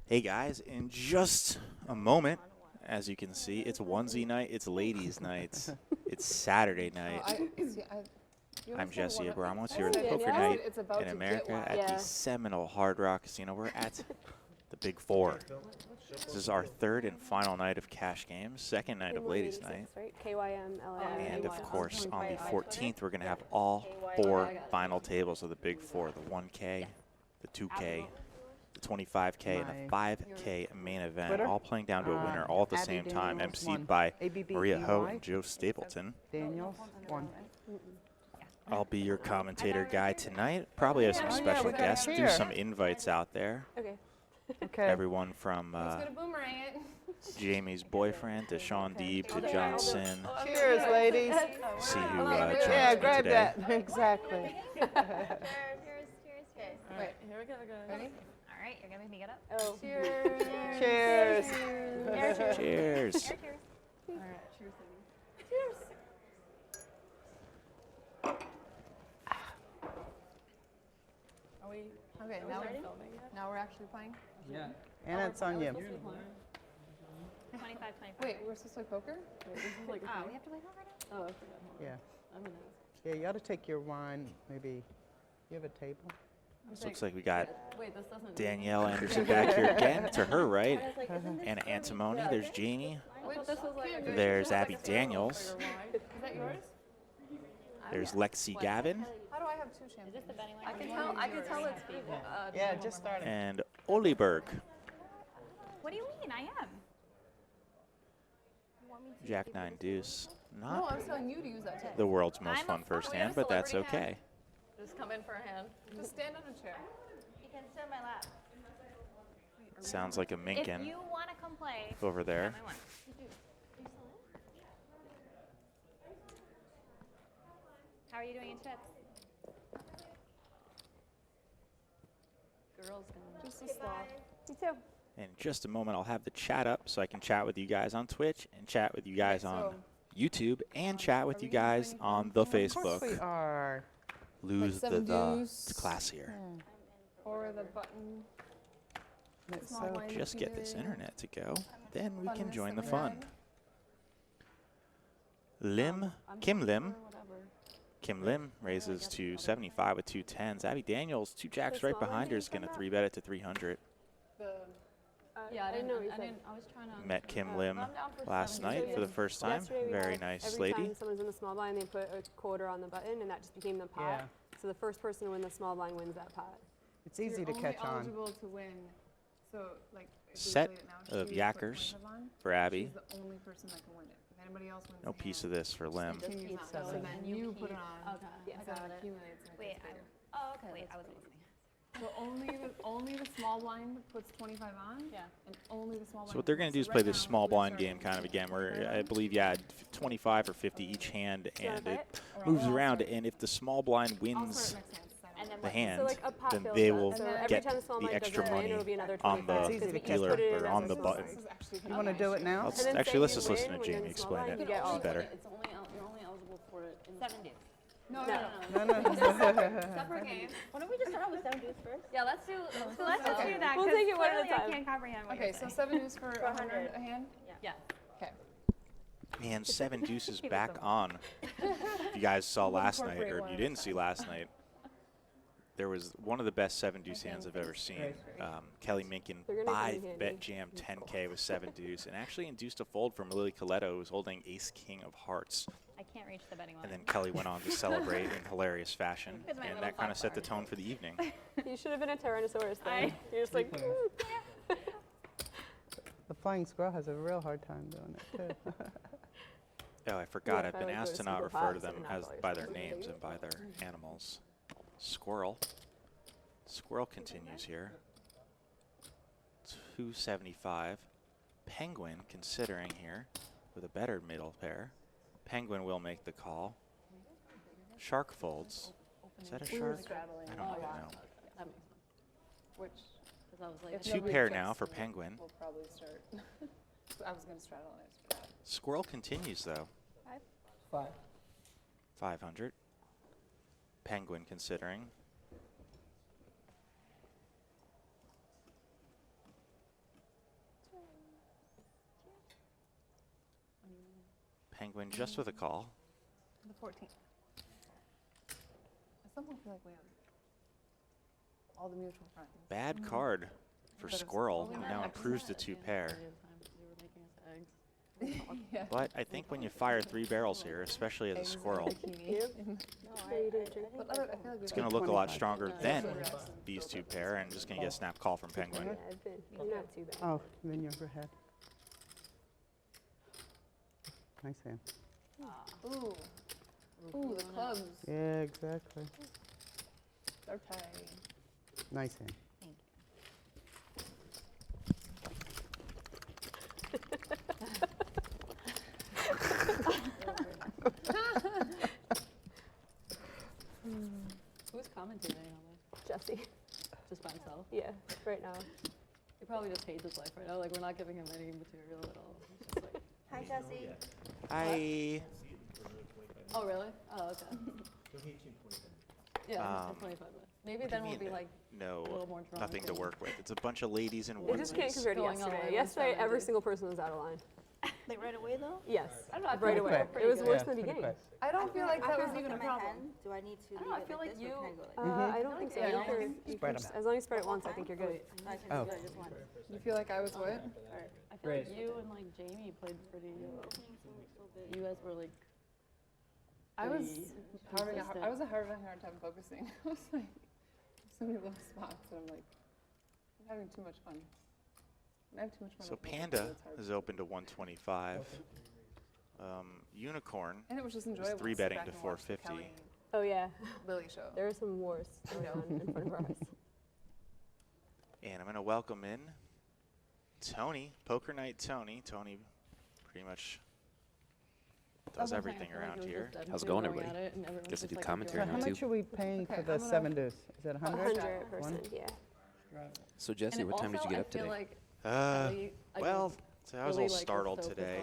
Hey guys, in just a moment, as you can see, it's onesie night, it's ladies night, it's Saturday night. I'm Jesse Abramos here at the Poker Night in America at the Seminole Hard Rock Casino. We're at the Big Four. This is our third and final night of cash games, second night of ladies night. And of course, on the 14th, we're going to have all four final tables of the Big Four, the 1K, the 2K, the 25K, and the 5K main event, all playing down to a winner all at the same time, emceed by Maria Ho and Joe Stapleton. Daniels, 1. I'll be your commentator guy tonight. Probably have some special guests. Do some invites out there. Okay. Everyone from Jamie's boyfriend to Sean Deeb to Johnson. Cheers, ladies. See who joins Yeah, me grab today. that. Exactly. Cheers. Wait, here we go. Ready? All right, you're gonna make me get up. Oh. Cheers. Cheers. Cheers. All right, cheers. Cheers. Are we? Okay, now we're actually playing. Yeah. And it's on you. 25. Wait, we're supposed to play poker? Wait, this is like Oh, we have to play poker now? Oh, I forgot. Yeah. I'm gonna Yeah, you ought to take your wine, maybe. You have a table? This looks like we got Wait, this doesn't. Danielle Anderson back here again. To her right, Anna Antimony. There's Jamie. This was like a There's Abbey Daniels. Is that yours? There's Lexy Gavin. How do I have 2 champagnes? Is this the I can tell it's Yeah, just started. And Olieberg. What do you mean? I am. Jack 9 deuce. No, Not I was telling you to use that table. the world's most fun first hand, but that's okay. Just come in for a hand. Just stand on a chair. You can sit in my lap. Sounds like a If Minkin you want to come play, over there. I want. How are you doing in chips? Girls gonna. Just a sloth. You too. In just a moment, I'll have the chat up so I can chat with you guys on Twitch and chat with you guys on YouTube and chat with you guys on the Of course we Facebook. are. Lose Like the some It's deuce. classier. Or the button. It's Small so blind. Just get this internet to go, then we can Funness join the of fun. Kim Lym raises to 75 with 2 10s. Abby Daniels, 2 jacks right behind her, is going to 3-bet it to 300. Yeah, I didn't know. I was trying to. Met Kim Lym last night for the first time. Very nice lady. Every time someone's in the small blind, they put a quarter on the button, and that just became the pot. Yeah. So the first person to win the small blind wins that pot. It's easy to catch on. eligible to win. So, like, if we Set played it now, of she put yackers 25 on, for Abby. She's the only person that can win it. If anybody else wins No the piece hand, of this for Lym. it continues on. So then you put it on. Okay. Yeah, so it accumulates and it Wait, gets bigger. Oh, okay. Wait, I wasn't listening. So only the small blind puts 25 on? Yeah. And only the small blind. So what they're going to do is right play this now, small we're blind starting game kind of with again where 25 I on. believe you had 25 or 50 each hand, and bet? it moves around, and if the small blind I'll wins start next hand. And then the what? hand, So like a pot then fills they up. will So every get time the small the blind does extra it, then money it'll be another on 25. It's easy the to catch dealer Put it in or as on a the small button. This is actually You want to do it now? Let's- And then actually, say let's you just listen win to when you're in Jamie the small explain blind, it. you get all It's better. It's only you're only eligible for it. In 7 deuce. No. Separate game. Why don't we just start out with 7 deuce first? Yeah, let's do. So let's just do that. We'll 'cause take it one at a clearly I time. can't comprehend what Okay, you're so saying. 7 deuce for 100 a hand? Yeah. Okay. Man, 7 deuces back on. If you guys saw last night, or if you didn't see last night, there was one of the best 7 deuce hands I've ever seen. Kelly Minkin They're gonna come in 5-bet handy. jam 10K with 7 deuce, and actually induced a fold from Lily Coletto, who was holding ace king of hearts. I can't reach the betting line. And then Kelly went on to celebrate in hilarious fashion, With my and little that kind of set the popcorn. tone for the evening. You should have been a Tyrannosaurus then. You're just like, The flying squirrel has a real hard time doing it, too. Oh, I forgot. Yeah, I've if I, been like, go asked to to not single refer to pots them and not as call by their yourself names and by their animals. Squirrel. Squirrel continues here. 275. Penguin considering here with a better middle pair. Penguin will make the call. Shark folds. Is that a shark? I don't even know. That makes sense. Which? Because I was like. If Two nobody pair checks, now for then Penguin. We'll probably start. I was going to straddle and I forgot. Squirrel continues though. 500. Penguin considering. Penguin just with a call. The 14th. I somehow feel like we have all the mutual friends. Bad card for But it's Squirrel, only who that now next improves to set. 2 pair. Yeah. But I think when you fire 3 barrels here, especially as a Squirrel, it's going to look a lot stronger than these 2 pair, and just going to get a snap call from Penguin. Yeah, I've been. Not too bad. Oh, then you're ahead. Nice hand. Ooh. Ooh, the clubs. Yeah, exactly. Okay. Nice hand. Who's commentating on this? Jesse. Just by himself? Yeah, right now. He probably just hates his life right now. Like, we're not giving him any material at all. It's just like, Hi, Jesse. I oh, really? Oh, okay. Yeah, it's 25 minutes. Maybe what do then you we'll be mean? like, No, a little more drunk nothing to and- work with. It's a bunch of ladies in It just can't onesies. compare to Going all the way yesterday. to Yesterday, every 70. single person was out of line. Like right away though? Yes, I don't know, I feel right like away. we're It pretty was good. worse in the beginning. I don't feel like that was After even a looking at my problem. hand, do I need to I don't leave know, I it feel like like this or you- can I go like I don't think so. Yeah, I I think don't you're- think you Spread can 'em. as long as you spread it once, I think you're good. I can Oh. do it just once. You feel like I was what? I feel like you and like Jamie played pretty, you guys were like, I was pretty having a hard time focusing. I was like, so many little spots, and I'm like, I'm having too much fun. I have too much fun. So with my Panda kids, it's hard. is open to 125. Unicorn And it was just is enjoyable. 3 to sit betting back to and watch the 450. Kelly Oh yeah, Lily show. there were some wars going on in front of our eyes. And I'm going to welcome in Tony, Poker Night Tony. Tony pretty much does everything around here. How's it going, everybody? Guess I do commentary So now, how too. much are we paying Okay, for the I'm gonna- 7 deuce? Is it 100? 100%, yeah. So Jesse, what time did you get up today? Like Well, so I was a little startled today.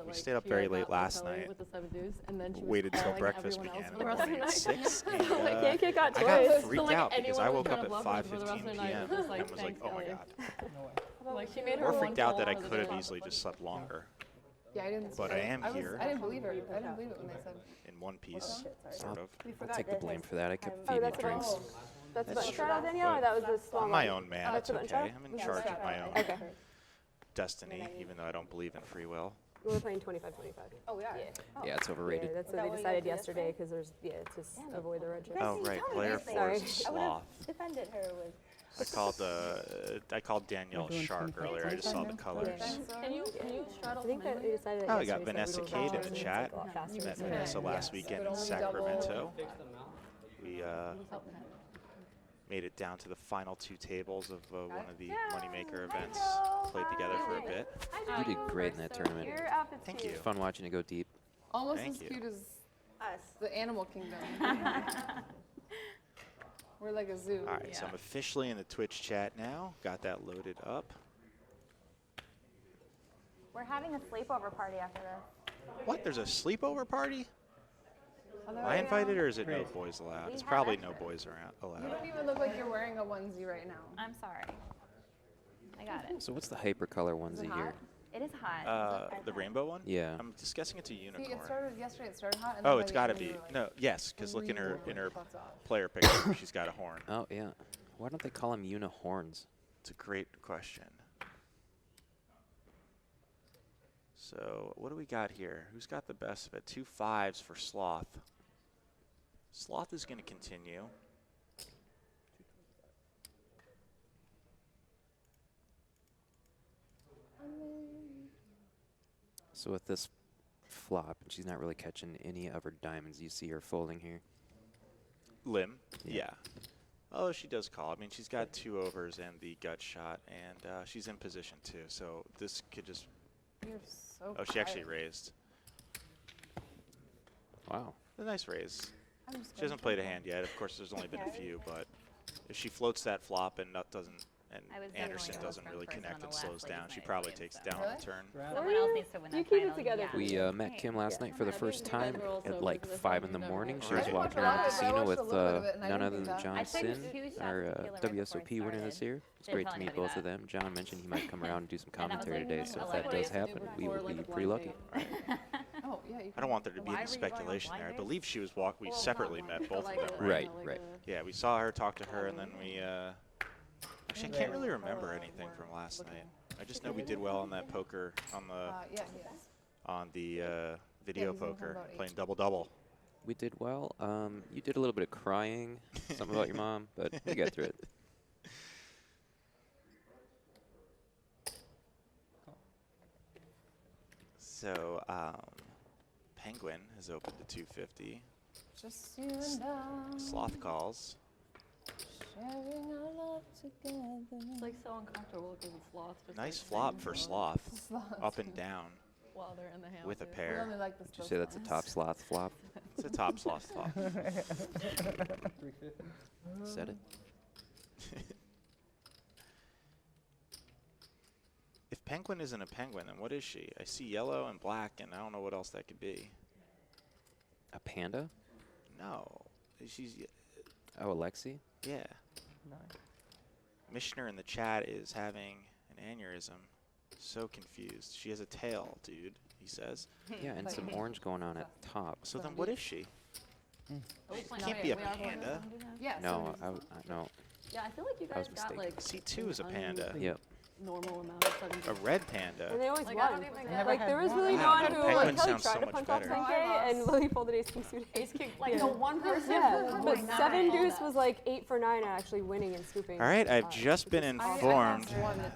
We stayed up very late last night. With the 7 deuce, and then she was Waited till calling breakfast everyone else began in for the the rest of morning the at night. 6. And, Can't kick out I twice. got So, freaked like, out because anyone I was woke trying up to at bluff her for the rest of 5:15 the night. p.m. It was like, and was like, thanks, oh my Kelly. God. Like she made her More one freaked out full that I for the could have day. easily just slept longer Yeah, I didn't. But I am here. I didn't believe her. I didn't believe it when they said. in one piece, sort of. I'll take the blame for that. I kept Oh, feeding that's it drinks. about, that's That's about true. shot, Danielle, or that was the small I'm my one? own man. That's It's a bunch okay. of- I'm in charge of my own Okay. destiny, even though I don't believe in free will. We're playing 25-25. Oh, we are. Yeah. Yeah, it's Yeah, overrated. that's that what why they you decided guys do this yesterday way? because there's, to avoid the red chip. Oh, right. Player Sorry. 4 is Sorry. sloth. Defended her with. I called Danielle doing Shark 25. earlier. I just saw the colors. Can you straddle I think that they decided that Oh, we got yesterday, so Vanessa we were Cade in going the to chat. take a lot faster. Met So- Vanessa last weekend in But only double. Sacramento. We made it down to the final 2 tables of one of the Moneymaker events. Played together for a bit. You did great in that tournament. Your outfit's Thank cute. you. It's fun watching it go deep. Almost Thank as you. cute as Us. the animal kingdom. We're like a zoo. All right, so I'm officially in the Twitch chat now. Got that loaded up. We're having a sleepover party after this. What? There's a sleepover party? Am I invited, or is it no boys allowed? It's probably no boys You allowed. don't even look like you're wearing a onesie right now. I'm sorry. I got it. So what's the hypercolor onesie here? It is hot. The rainbow one? Yeah. I'm just guessing it's a See, it unicorn. started yesterday. It started hot. And then Oh, by it's the got to end be. we were like, No, yes, because look in her "Ooh, butts off." player picture. She's got a horn. Oh, yeah. Why don't they call them unihorns? It's a great question. So what do we got here? Who's got the best of it? 2 5s for Sloth. Sloth is going to continue. So with this flop, and she's not really catching any of her diamonds, you see her folding here. Lym, Yeah. yeah. Oh, she does call. I mean, she's got 2 overs and the gut shot, and she's in position too. So this could just. You're so Oh, she actually quiet. raised. Wow. A nice raise. I'm just She hasn't played a hand yet. Of course, there's only been a few, but if she floats that flop and doesn't And I was Anderson definitely the doesn't most really person connect on and the slows last down. ladies' She night probably game, takes so. down on Really? the turn. Someone else needs to win You that keep it final. together. Yeah. We met Kim last night for the first time at like 5 in the morning. She was Right. walking I around the watched a casino lot with of it, but I watched a little bit of it, and I none didn't other think than that. John I took Sin, 2 shots our of tequila right before it WSOP winner this started. year. It's Didn't great tell to meet anybody both of that. them. John mentioned he might come around and do some And that was commentary like today, so if 11 that days does happen, we will be pretty lucky. Oh, yeah. You I don't want there to be Why any were you going on speculation blind there. I dates? believe she was we Well, separately not met blind, both but of like them. a- Right? Right, like right. a- Yeah, we saw her, talked to her, and then we. Actually, I can't really remember anything from last night. I just know we did well on that poker on Yeah, he is. the video he's gonna come poker, about 8. playing double. We did well. You did a little bit of crying, something about your mom, but we got through it. So, Penguin has opened to 250. Just you and I. Sloth calls. Sharing our love together. It's like so uncomfortable because it's sloths. just, Nice like, flop sitting for down sloth, Sloths. up and down while they're in the hammock. with a We pair. only like the Did you say that's a top sloth flop? It's a top sloth flop. Said it. If Penguin isn't a penguin, then what is she? I see yellow and black, and I don't know what else that could be. A panda? No, she's Oh, Lexy? yeah. Missioner in the chat is having an aneurysm. So confused. She has a tail, dude. He says. Yeah, and some orange going on at top. So then, what is she? Are we playing- Can't oh, be yeah, a we are playing panda. this one, do that? Yeah. No, so no. Yeah, I feel like you I was guys got like C2 is a panda. Yep. normal amount of seven. A red panda. And they always Like, I won. don't even Like, get there was really Wow, no one that who, penguin like, Kelly sounds tried so to much punch off better. 10K, and Lily folded ace king suited. ace king, like Yeah. the one person. Yeah, who but would not 7 hold deuce that. was like 8 for 9 and actually winning and scooping. All right, I've just been informed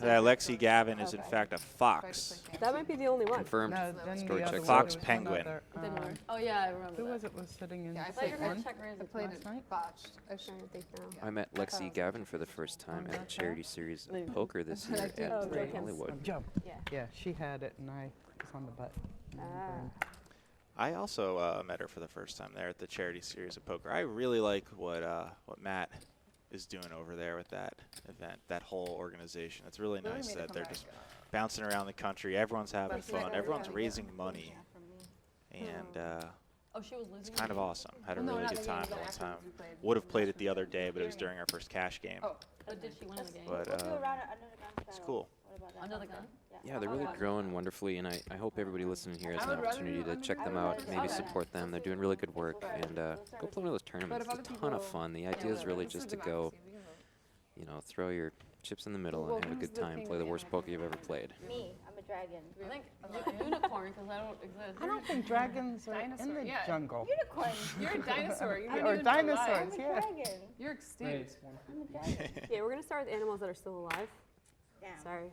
that Lexy Gavin is in Okay. fact a fox. That might be the only one. Confirmed. No, then Story the other checks one, Fox there was one penguin. other, Didn't work. Oh yeah, I remember Who that. was it was sitting in Yeah, I I thought you played were one? gonna check raise I played last it night? botched. I I'm trying to think now. I met Lexy Gavin for the first time at a charity series Maybe. of poker this year Like, at oh, Lym okay. Hollywood. Jump. Yeah. Yeah, she had it, and I was on the button. Ah. I also met her for the first time there at the charity series of poker. I really like what Matt is doing over there with that event, that whole organization. It's really Lily nice made it that come they're back. just bouncing around the country. Everyone's having But fun. yeah, Everyone's yeah. raising money, and Oh, she was losing. it's kind of awesome. Had a Well, no, really not good the game, time but the whole time. afterwards we played. Would have played it the other day, but it was during our first cash game. Oh, But did she win in the game? But We'll do a round of under the gun it's style. cool. What about that? Under the gun? Yeah, they're really growing wonderfully, and I hope everybody listening here has I an would rather opportunity do to under check the them gun. out, Okay. maybe Okay. support them. They're doing really good work, and go play one of those tournaments. if It's a other ton of people- fun. The idea is really just to go, you know, throw your chips in the middle Well, and have a who's good the time, king play of the the worst animal poker you've ever played. Me, I'm a dragon. I think unicorn because I don't exist. I don't think dragons are in Dinosaur, the yeah. jungle. Unicorn. You're a dinosaur. You're Or not even dinosaurs, alive. I'm a yeah. dragon. You're extinct. I'm a dragon. Yeah, we're gonna start with animals that are still alive. Damn. Sorry.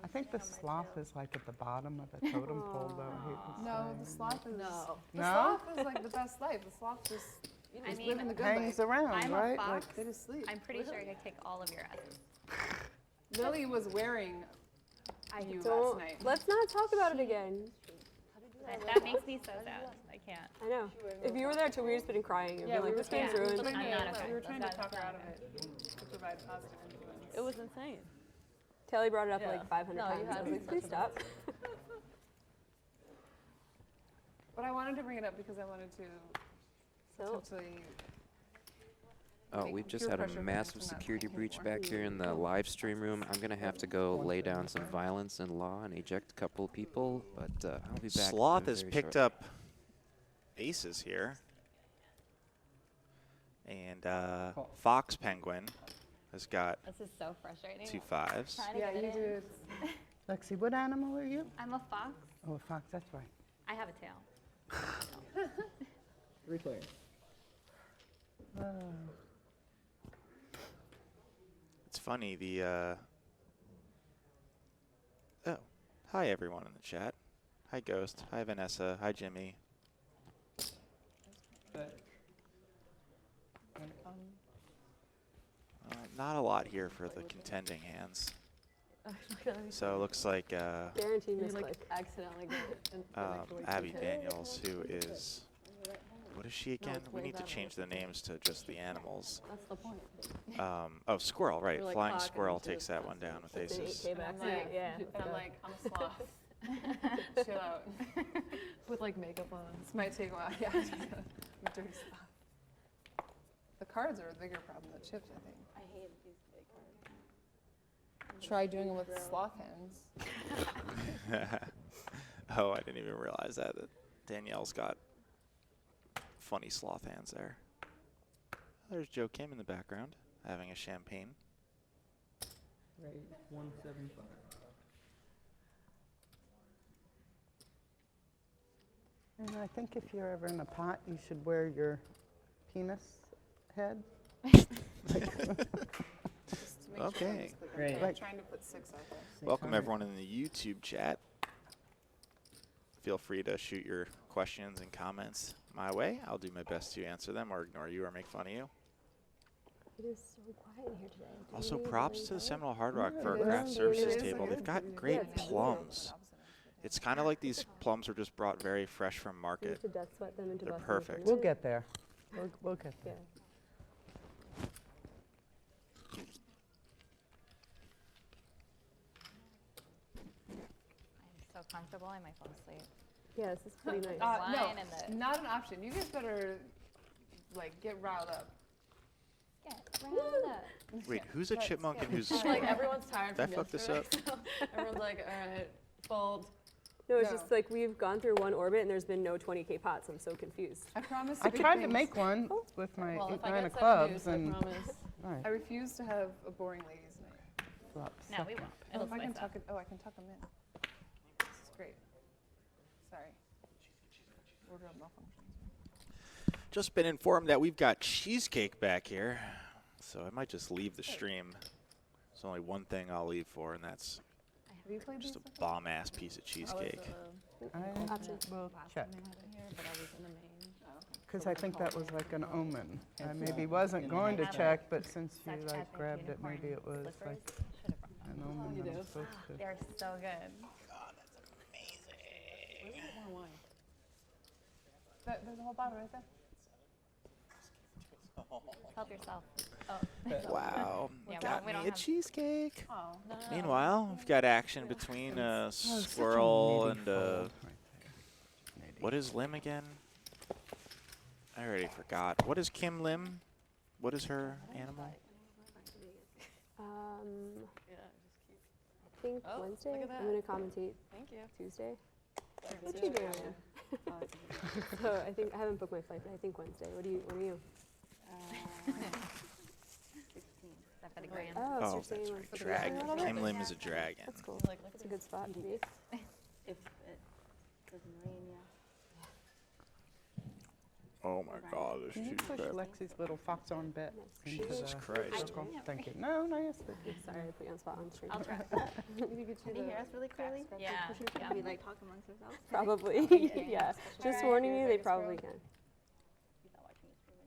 I think the sloth is like at the bottom of the totem pole, though. he was No, the saying. sloth is. No. The No? sloth is like the best life. The sloth just I is mean, living the good Hangs life. around, I'm a right? fox. They just sleep. I'm pretty sure I could kick all of your asses. Lily was wearing you last Don't. night. Let's not talk about it again. That makes me so sad. I can't. I know. If you were there too, we would have been crying. You'd be we like, were this game's trying- ruined. I'm not okay. We were trying to That's talk her not out of okay. it to provide positive influence. It was insane. Kelly brought it up Yeah. like 500 No, you times. I had was like, such please a stop. But I wanted to bring it up because I wanted to So, potentially. Oh, Make we've just peer had a pressure massive from not security playing breach anymore. back here in the live stream room. I'm going to have to go lay down some violence and law and eject a couple of people, but I'll be back. Sloth has very picked shortly. up aces here. And Fox Penguin has got This is so frustrating. 2 5s. Trying to Yeah, get you it do. in. Lexi, what animal are you? I'm a fox. Oh, a fox, that's right. I have a tail. 3 players. It's funny, the oh, hi everyone in the chat. Hi Ghost, hi Vanessa, hi Jimmy. Not a lot here for the contending hands. So it looks like guaranteed You like misclick. accidentally go in Abbey Daniels, who is, what is she again? it's We way need to better. change the names to just the animals. That's the point. Oh, squirrel, right. We're like Flying clock and squirrel we takes should that have one down with It's an aces. 8K And I'm backseat, like, yeah. and I'm like, I'm a sloth. Chill out. With like makeup on. This might take a while. Yeah, I'm a dirty sloth. The cards are a bigger problem than chips, I think. I hate these big cards. Try doing it with sloth hands. Oh, I didn't even realize that Danielle's got funny sloth hands there. There's Joe Kim in the background having a champagne. Right, 175. And I think if you're ever in a pot, you should wear your penis head. Just to make sure Okay. it's clear. Great. I'm Like- trying to put 6 out there. Welcome everyone in the YouTube chat. Feel free to shoot your questions and comments my way. I'll do my best to answer them or ignore you or make fun of you. It is so quiet in here today. Do Also, we need props really to the quiet? Seminole Hard Rock Yeah, for a it craft is. services It is. table. They've got Yeah, great it's plums. It's kind of like these plums were just brought very fresh from We market. used to death sweat them into They're Boston perfect. We'll tournament. get there. We'll get Yeah. there. I'm so comfortable, I might fall asleep. Yeah, this is pretty nice. No, Wine and the- not an option. You guys better like get riled up. Get round up. Wait, who's a Let's chipmunk get and who's a riled squirrel? Like everyone's tired Did I from fuck this yesterday, so everyone's like, all right, fold. No, it's No. just like we've gone through one orbit and there's been no 20K pots. I'm so confused. I promise. I good tried to things. make one with my Well, if I 8-9 get of second clubs news, I and promise. right, I refuse to have a boring ladies' night. flops. No, we won't. Oh, It'll if I can spice up. tuck it. Oh, I can tuck them in. This is great. Sorry. Wardrobe malfunctions. Just been informed that we've got cheesecake back here, so I might just leave the stream. There's only one thing I'll leave for, and that's Have you played just these a before? bomb-ass piece of cheesecake. I Option. will Last check, time I had it here, but I was in the main. because I think that was like an omen. I maybe wasn't going to have, check, but since you Such like epic grabbed it, unicorn maybe it was slippers. like Should've brought them. an omen you that I'm do. supposed to. They're so good. Where's the more wine? There's a whole bottle right there. Help yourself. Oh. Wow, Yeah, got we don't me a have- cheesecake. Oh. No. Meanwhile, we've got action between a squirrel and a, what is Lym again? I already forgot. What is Kim Lym? What is her animal? I Yeah, just keep. think Oh, Wednesday. look at I'm that. gonna commentate Thank you. Tuesday. What Tuesday. Tuesday am I? So I think I haven't booked my flight, but I think Wednesday. When are you? 16. Except for the grand. Oh, so Oh, you're that's saying right. like Dragon. Kim Lym is a dragon. That's cool. Like, look That's at a good spot to be. If it doesn't rain, yeah. Oh my God, this Can you push cheesecake. Lexi's little fox on bit into Jesus the Christ. circle? Thank you. No, no, yes, but Sorry, I put you on the spot on stream. I'll try. Can you hear us really clearly? Yeah. Yeah. We like talk amongst ourselves. Probably. Yeah. Just Alright, warning you're you, the they biggest probably girl. can. He's not watching you stream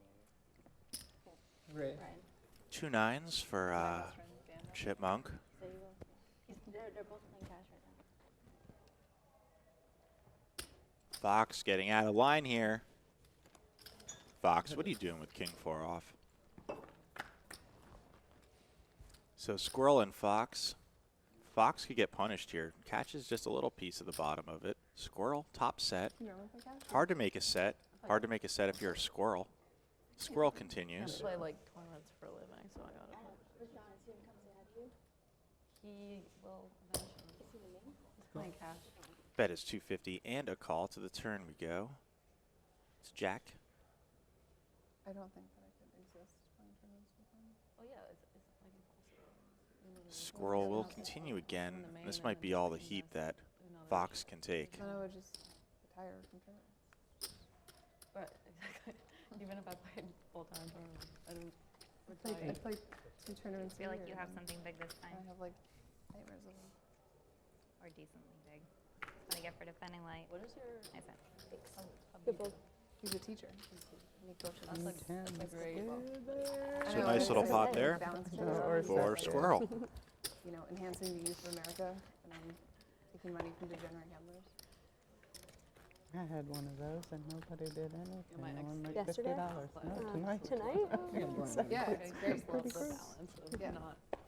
anymore. Right. Ryan. 2 nines for Chipmunk. So you will. They're both playing cash right now. Fox getting out of line here. Fox, what are you doing with King 4 off? So Squirrel and Fox. Fox could get punished here. Catches just a little piece of the bottom of it. Squirrel, top set. You know what I Hard to make a set. Hard to make a set if you're a squirrel. Squirrel continues. I play like tournaments for a living, so I gotta play. He will eventually. He's playing cash. Bet is 250 and a call. To the turn we go. It's Jack. I don't think that I could exist playing tournaments with him. Oh yeah, it's like impossible. Squirrel will continue again. This might be all the heat that Fox can take. Then I would just retire from tournaments. Right, exactly. Even if I played full-time tournaments, I don't I retire. played 2 tournaments I feel a like year you have and something big this time, I have like nightmares of them. or decently big. What do you get for defending light? What is your? I said. Good book. He's a teacher. And he coaches. That's like great. So nice little pot there Or for set. Squirrel. You know, enhancing the youth of America, and I'm taking money from degenerate gamblers. I had one of those and nobody did anything. my I ex- won like Yesterday? $50. No, tonight. Tonight? Yeah, it's great. Pretty great. Yeah.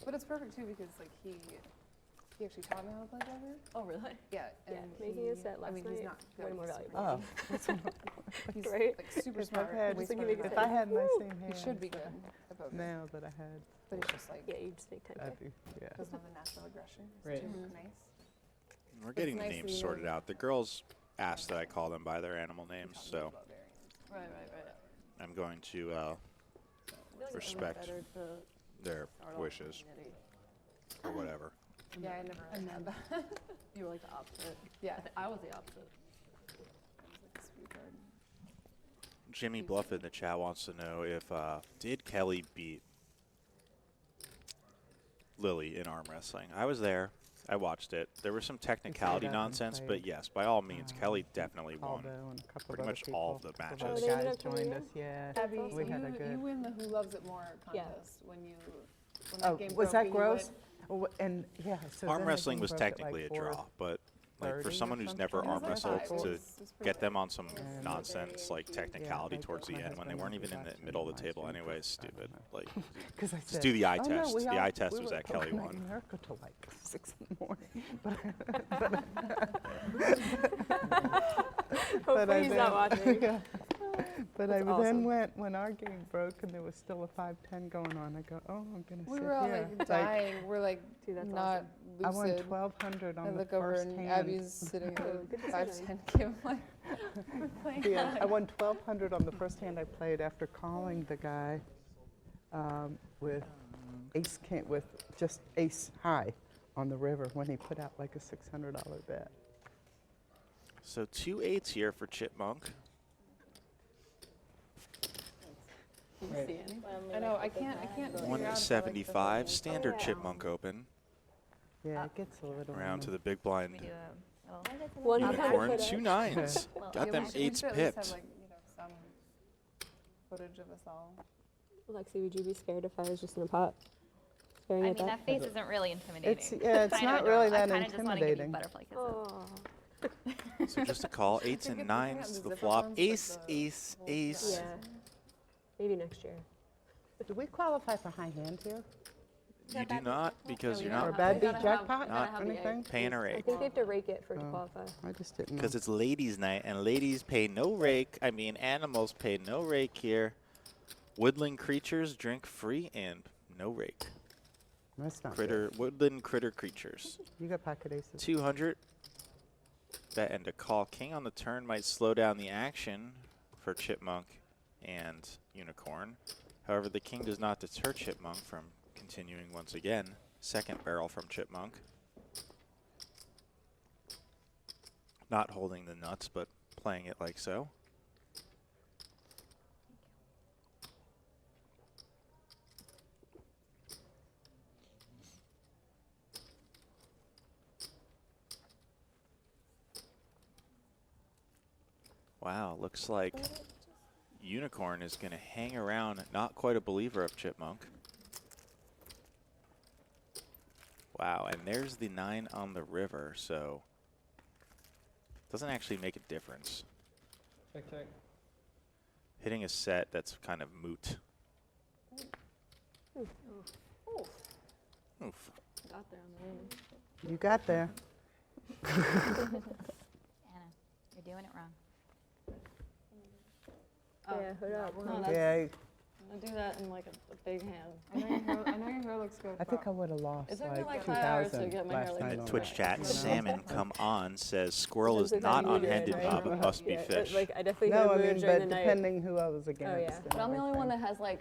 But it's perfect too because like he actually taught me how to play poker. Oh, really? Yeah. Yeah, And making a set I last mean, night, he's not good. way more he's valuable. Oh, He's Right? like super if, smart. I've had, way Just smarter thinking than if I I am. had my same He hands should be good at poker. now that I had, But he's just like Yeah, you just make 10K. I'd be, yeah. doesn't have the natural aggression. He's Right. too nice. We're getting the nice names that you sorted know- out. The girls asked that I call them by their animal names, so Right. I'm going to I feel like it Respect. was better to their start off wishes community. or whatever. Yeah, I never had that. You were like the opposite. Yeah. I was the opposite. I was like a sweetheart. Jimmy Bluff in the chat wants to know if did Kelly beat Lily in arm wrestling? I was there. I watched it. There was some technicality Gavin nonsense, played, but yes, by all means, Kelly definitely won. Aldo and a couple pretty of much other all people. of the A couple matches. of Oh, they ended guys up coming joined in? us, yeah. Abby, We had a you good. win the Who Loves It More Yeah. contest when that Oh, game was broke, that you gross? went- Oh, and yeah, so Arm then the wrestling game was broke at, technically like, a draw, but like for 4:30 or someone who's never something. arm It was like wrestled, five. to It was pretty get them good. on some And- nonsense like technicality like, towards the my end when they husband weren't was even in the watching middle of the my table stream, anyway is so I don't stupid. know. Like, Because I just said, do the eye "Oh, no, test. we The all- eye test we was were that Kelly poking at won. America till like 6 in the morning. Hopefully he's not watching. Yeah. But I That's then awesome. went, when our game broke and there was still a 5-10 going on, I go, oh, I'm going to We sit were all here. like dying. We're like Dude, that's not I won lucid. 1,200 I on the look over first and hand. Abby's sitting at Oh, good a 5-10 decision. game. Like, we're playing Yeah, I live. won 1,200 on the first hand I played after calling the guy with ace king, with just ace high on the river when he put out like a $600 bet. So 2 8s here for Chipmunk. Do you see anything? I know. I can't. figure out if I like the 175, standard yeah. Chipmunk Open. Yeah, it gets a little. Around to the big We blind. do a little. One Unicorn, photo. 2 9s. Well, Got Yeah, them we should at 8s least have pipped. like some footage of us all. Lexi, would you be scared if I was just in a pot I staring mean, at that? that face isn't really intimidating. It's, yeah, it's Kinda not adorable. really that I kind of just want to give you intimidating. butterfly kisses. Oh. So just a call, 8s You and could bring out 9s the to the zipper flop. ones with Ace, the ace, little ace. Yeah. Maybe next year. Do we qualify for high hand here? You do not because you're Or not bad You beat gotta have- jackpot? you gotta have the Anything? egg. paying a I rake. think they have to rake it for it to Oh. qualify. I just didn't know. Because it's ladies' night, and ladies pay no rake. I mean, animals pay no rake here. Woodland creatures drink free and no rake. That's not Woodland critter creatures. good. You got pocket aces. 200. Bet and a call. King on the turn might slow down the action for Chipmunk and Unicorn. However, the king does not deter Chipmunk from continuing once again. Second barrel from Chipmunk. Not holding the nuts, but playing it like so. Wow, looks like Unicorn is going to hang around. Not quite a believer of Chipmunk. Wow, and there's the 9 on the river, so doesn't actually make a difference. Check, check. Hitting a set that's kind of moot. Ooh, Oof. got there on the wing. You got there. Anna, you're doing it wrong. Yeah, hood up. No, that's, Yeah, I'm gonna do that in like a big hand. I know your hair looks good. I think I but would have lost It took me like like 5 hours to 2,000 get my hair last like night In this. the on Twitch that. chat, You know? Salmon come on says squirrel is Sometimes not I on muted, handed right? Bob. It must be Yeah, fish. like I definitely No, had I a mood mean, during but the night. depending who I was against. yeah. and But I'm the only one everything. that has like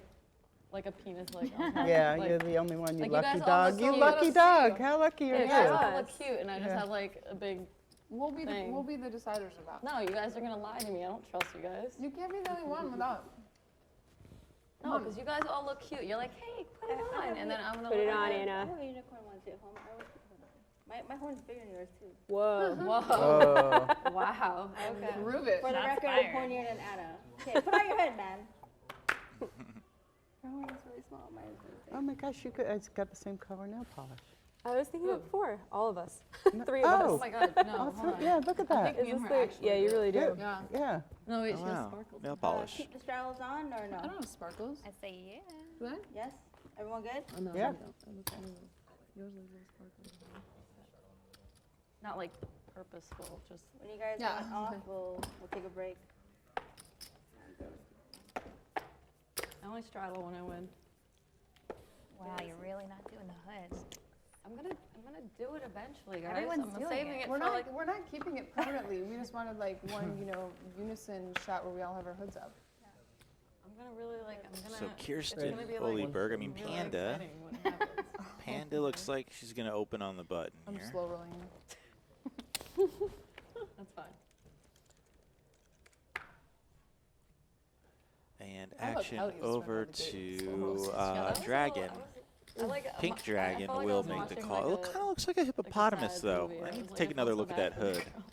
a penis like on top. Yeah, like, you're the only one, you like, you lucky guys all dog. look You so lucky good. dog. How lucky yeah, are you guys you? all look cute, and I just Yeah. have like a big. we'll be Thing. the deciders of that. No, you guys are gonna lie to me. I don't trust you guys. You can't be the only one without. No, because you guys all look cute. You're like, hey, put it on, and then I'm gonna Put it look on, at I Anna. have a unicorn one too at home. My horn's bigger than yours too. Whoa. Whoa. Oh, Wow. Okay. Prove it. For the Shots record, fired. I'm hornier than Anna. Okay, put on your head, man. Your horn is really small. Mine is really big. oh my gosh, you could, it's got the same color nail polish. I was thinking Who? of 4, all of us, No- 3 of oh. us. my God, no, Oh, hold on. yeah, look at that. think me Is and this her the, actually yeah, you do. really do. Yeah. Yeah. No, wait, Oh, she has wow. sparkles. Nail polish. Keep the straddles on or no? I don't have sparkles. I say yeah. Do I? Yes? Everyone good? Oh, no, Yeah. I don't. It looks a little- yours looks a little sparkly. Not like purposeful, just. When you guys Yeah, want off, okay. we'll take a break. I only straddle when I win. Wow, you're really not doing the hood. I'm gonna do it eventually, guys. Everyone's I'm doing saving it. it We're for not, like. we're not keeping it permanently. We just wanted like one, unison shot where we all have our hoods up. I'm gonna really like. I'm gonna. So it's Kirsten gonna be, like, Olieberg, I mean really Panda. exciting when it happens. Panda looks like she's going to open on the button I'm here. slow rolling. That's fine. And I love action Kelly's over run out the gate. to Yeah, that was a Dragon. little- I like, Pink I Dragon felt like I will was make the watching, call. like, It kind of looks like a hippopotamus, sad though. movie. I I need was to like, take I another feel so look at that bad for the hood. girl.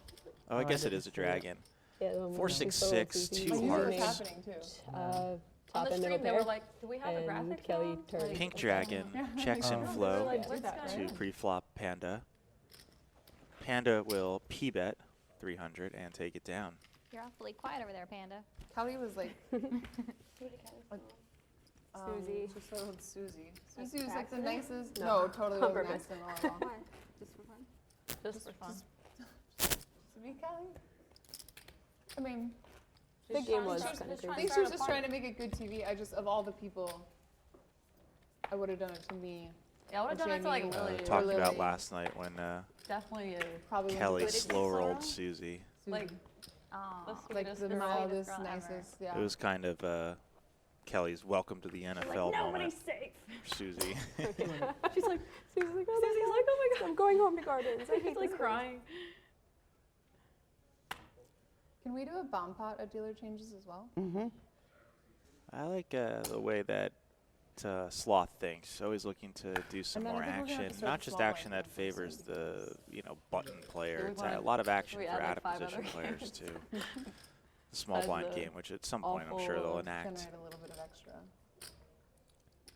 Oh, I I guess it didn't is a see it. dragon. Yeah, the one with 466, the two I knew it hearts. was happening too. top On and the middle stream, they were pair. like, do we have a and graphic Kelly down? turned. Like, Pink Dragon checks in Oh. flow like, what's that? to Yeah. pre-flop Panda. Panda will p-bet 300 and take it down. You're awfully quiet over there, Panda. Kelly was like, Susie. she started with Susie. Susie was per like the accident? nicest. No. No, totally On wasn't purpose. accidental at all. Why? Just for fun? Just for fun. To me, Kelly. I mean, The game was she was- kind of I crazy. think she was just trying to make it good TV. I just, of all the people, I would have done it to me. Yeah, I would have done it to like Jamie, Lily. Talked Lily. about last night when Definitely a, Probably Kelly But it's slow-rolled Susie. Susie. like, Oh, the like sweetest the girl. mildest, girl ever. nicest. Yeah. It was kind of Kelly's welcome to the NFL moment safe. for Susie. She's like, Susie's like, oh, Susie's like, oh my god. I'm going home to gardens. I hate She's like this crying. Can we do a bomb pot at dealer changes as well? Mm-hmm. I like the way that Sloth thinks. Always looking to do some then I more think we're gonna have action, to start not just small action like that that. favors the button player. we It's wanna- a lot of action we for add, out like, of 5 position other players games. too. The small As blind the game, which at some point I'm sure they'll awful enact. Generate a little bit of extra.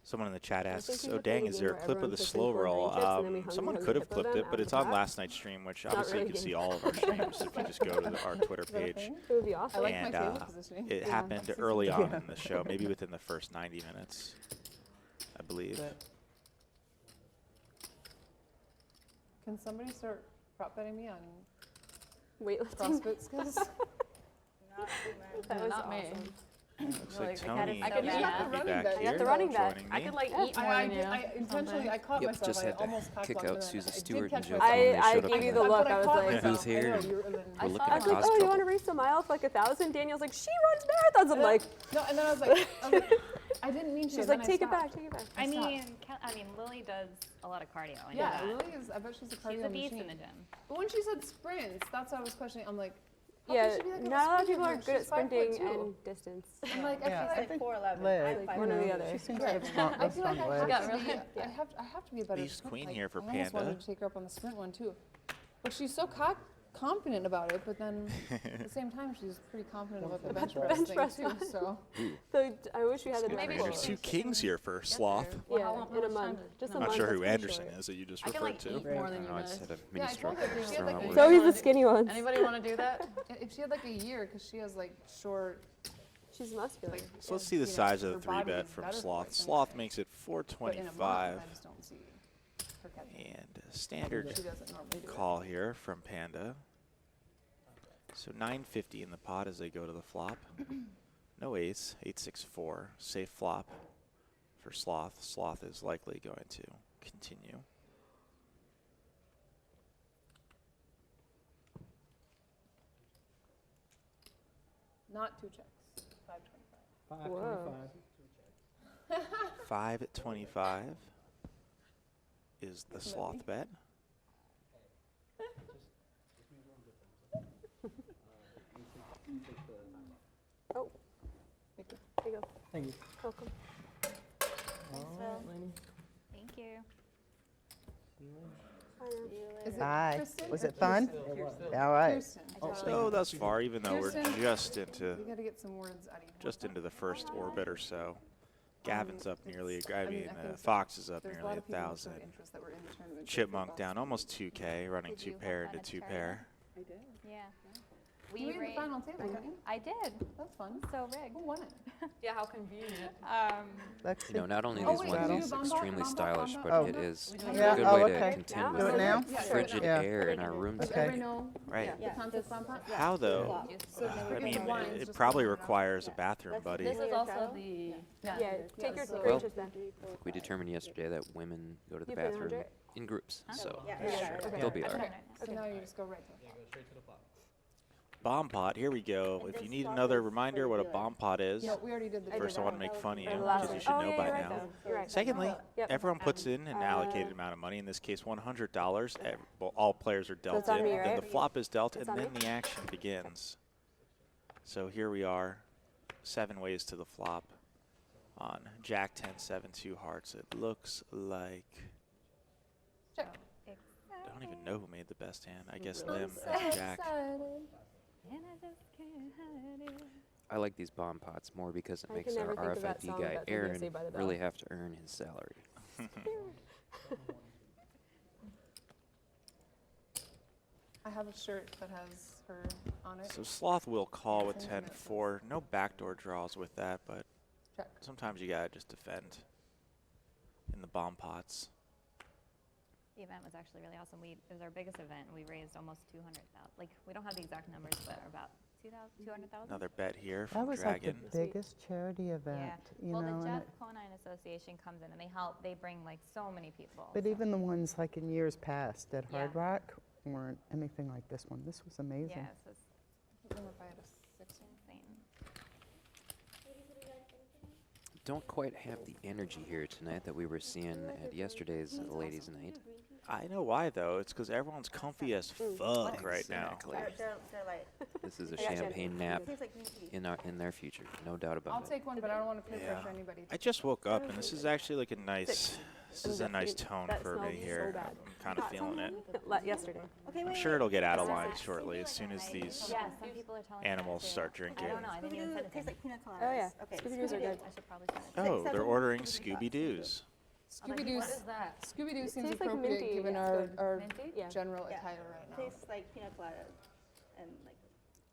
Someone in the chat I was asks, thinking "Oh of playing dang, a is game there a where clip of everyone the puts in slow 4 roll?" rain chips and then we hung Someone the could have hippo clipped them it, but out it's of on the last night's stream, which Not obviously really you can a see game. all of our streams if you just go to our Twitter Is that a page. thing? It would be I awesome. like And, my table positioning. It Yeah. happened early on in the show, maybe within the first 90 minutes, I believe. Can somebody start prop betting me on Weightlifting. CrossFit skills? Not too much. That was Not me. awesome. Looks Like, like I Tony I could You eat got the will be running back bet. here I got the running bet. joining I me. could like Yeah. eat more I than did. you. I intentionally, I caught Yep, myself. just I had to almost packed kick lunch, out and then Susie I did Stewart catch and Joe myself. Tony. They I showed up gave in you the the look. But I was caught like, myself. Who's here? I know, And you're- and then- We're looking I at was like, cost oh, you couple. want to race a mile for like 1,000? Daniel's like, she runs marathons. I'm like, No, and then I was like, I didn't mean to. she's and like, then I take it stopped. back, take it back. I Stop. mean, Lily does a lot of cardio. I know Yeah, that. Lily is. I bet she's a cardio She's a beast machine. in the gym. But when she said sprints, that's what I was questioning. I'm like, how Yeah, can she be that good at not a lot of sprinting? people are Like, good at she's sprinting 5'2". and distance. I'm like, Yeah, I feel I like think 4'11". Liv, I'm one or the 5'9". other. she seems Right. to have I feel like some I legs. have, got to really- be, I have to be a better Beast sprint. queen like, here for I almost Panda. wanted to take her up on the sprint one too. But she's so confident about it, but then at the same time she's pretty confident about the bench the press bench thing press too. one. So So I wish we had the Maybe direct There's we'll two quote. kings here for Sloth. Well, Yeah, how long- in a how much month. time Just a I'm month. not sure that's who pretty Anderson short. is that you just I could referred like to. eat more than I you know I guys. just had a Yeah, mini I stroke. told her Just she had throw like it a- away. So he's the wanna do- skinny ones. Anybody want to do that? if she had like a year, because she has like short. She's muscular. So let's see the you know, size of her the body 3-bet is from better for Sloth. it than Sloth I- makes it But in a month, 425. I just don't see her catching. And standard She doesn't normally do it. call here from Panda. So 950 in the pot as they go to the flop. No ace, 864. Safe flop for Sloth. Sloth is likely going to continue. Not 2 checks. 525. Whoa. 525 is the Sloth bet. Oh. There you go. Thank you. Welcome. Thank you. Hi, Nan. Is it Hi. Kristen Was or it fun? Kirsten? All right. Kirsten. So thus far, even though we're Kirsten, just into We got to get some words out of you. the first orbit or so, Gavin's up nearly. I mean, think Fox is up there's a nearly lot of people who 1,000. showed interest that were in the tournament. Chipmunk down almost 2K, running Did two you pair have into fun two at pair. I did. Yeah. You We made the raised. final table, didn't you? I did. That's fun. So rigged. Who won it? Yeah, how convenient. Lexi? You know, not only Oh, these wait, do you onesies bomb extremely bomb stylish, bomb but bomb? it is Yeah, a good oh, way to okay. contend Do with it now? the frigid Yeah. air in our room Does Okay. everybody know Right. the concept bomb pot? How though? So I we're mean, getting wines, it just probably warm it up. requires a bathroom, buddy. This is also the. Yeah, take your so- gracious then. We determined yesterday that women go to the You put it bathroom 100? in groups, so Yeah, okay. they'll be all I put right. it on So there. now you just go right to the Bomb pot, here we go. And If you this need stuff another is reminder for what a dealers. bomb pot is, No, we already did the. first I want to make fun of you Or the last because you one. should Oh, know yeah, by you're right, now. though. You're right. Secondly, Yep. everyone puts in an allocated amount of money. In this case, $100. Well, all players are dealt it's on in. me, Then the right? flop is dealt, It's and on then me? the action begins. So here we are, 7 ways to the flop on Jack 10, 7, 2 hearts. It looks like Check. I don't even know who made the best hand. I guess Really? Lym as Jack. And I just can't hide it. I like these bomb pots more because it I makes can our never think of that RFID song guy about something to Aaron say by the bell. really have to earn his salary. I have a shirt that has her on it. So Sloth will call with 10-4. No backdoor draws with that, but Check. sometimes you gotta just defend in the bomb pots. The event was actually really awesome. It was our biggest event. We raised almost 200,000. Like, we don't have the exact numbers, but about 200,000. Another bet here That from was Dragon. like the biggest charity event, you Well, know. the and Jeff Conine Association comes in and they help. They bring like so many people. but so- even the ones like in years past at Yeah. Hard Rock weren't anything like this one. This was amazing. yeah, so it's I don't know if I had a 6 one. insane. Don't quite have the energy here tonight that we were seeing at yesterday's ladies' night. I know why though. It's because everyone's comfy as fuck right now. Exactly. They're like, This is a I got you. champagne nap it tastes like green tea. in their future, no doubt I'll about it. take one, but I don't want to peer Yeah. pressure anybody. I just woke up and this is actually like a nice. This is a nice tone That for me smells so here. bad. I'm kind of feeling it. Yesterday. Okay, I'm wait, sure wait. it'll get out of Does line that shortly as Like soon a as nice- these Yeah, some people are telling me that animals too. start I drinking. don't know. I didn't even Scooby-Doo send it to tastes him. like pina coladas. Oh, yeah. Okay, Scooby-Doos are good. I should probably send it to him. Oh, they're 7 ordering Scooby-Doo Scooby Doo's. Scooby-Doo. What is that? Scooby-Doo seems tastes like appropriate minty, given it's good. our Minty? Yeah. general Yeah. attire right now. tastes like pina coladas and like,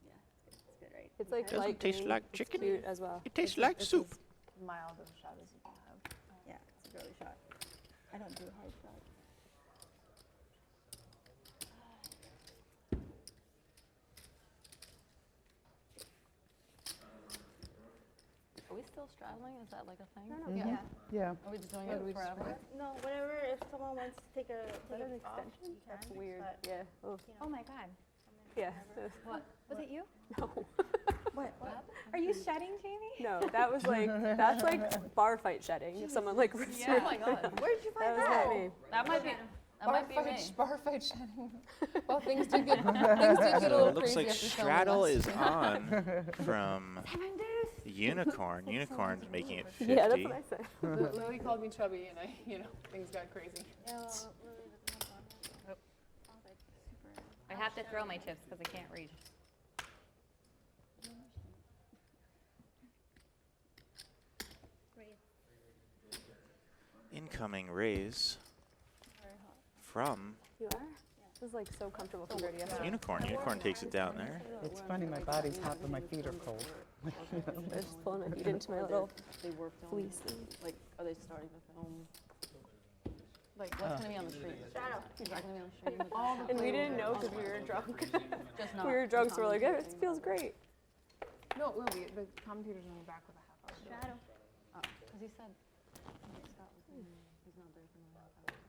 yeah, it's good, right? It's like Doesn't light taste green. like It's chicken. cute as well. It tastes It's like it's soup. as mild of a shot as you can have. Yeah, it's a girly shot. I don't do hard shots. Are we still straddling? Is that like a thing? Yeah. Yeah. Are we just doing Or it forever? No, whatever, if someone wants to take Is that it an off, extension? you can, That's weird. but, Yeah. Oh, Oh my God. yeah. What? Was it you? No. What? Are you shedding, Jamie? No, that was like, that's like bar fight shedding. If someone like rips Yeah. your Oh my God. Where did you That find was that? not me. That might be. That might be me. Bar fight shedding. Well, things did get a So little it looks crazy like after filming Straddle last is week. on from Unicorn. Unicorn's making it 50. Yeah, that's what I said. Lily called me chubby, and things got crazy. Yeah, well, Lily doesn't have one. I was like, super. I have to throw my chips because I can't reach. Incoming raise from You are? This is like so comfortable compared to yesterday. Unicorn. Unicorn takes it down there. It's funny, my body's hot, but my feet are cold. I was just pulling my feet into my little They were filming. fleece thing. Like, are they starting to film? Like, what's gonna be on the screen? Is that gonna be on the screen? All the And we didn't know because we were drunk. Just not. We were drunk, so we're like, it feels great. No, it will be. The commentator's only back with a half hour. Shadow. Because he said Scott was he's not there for another half hour.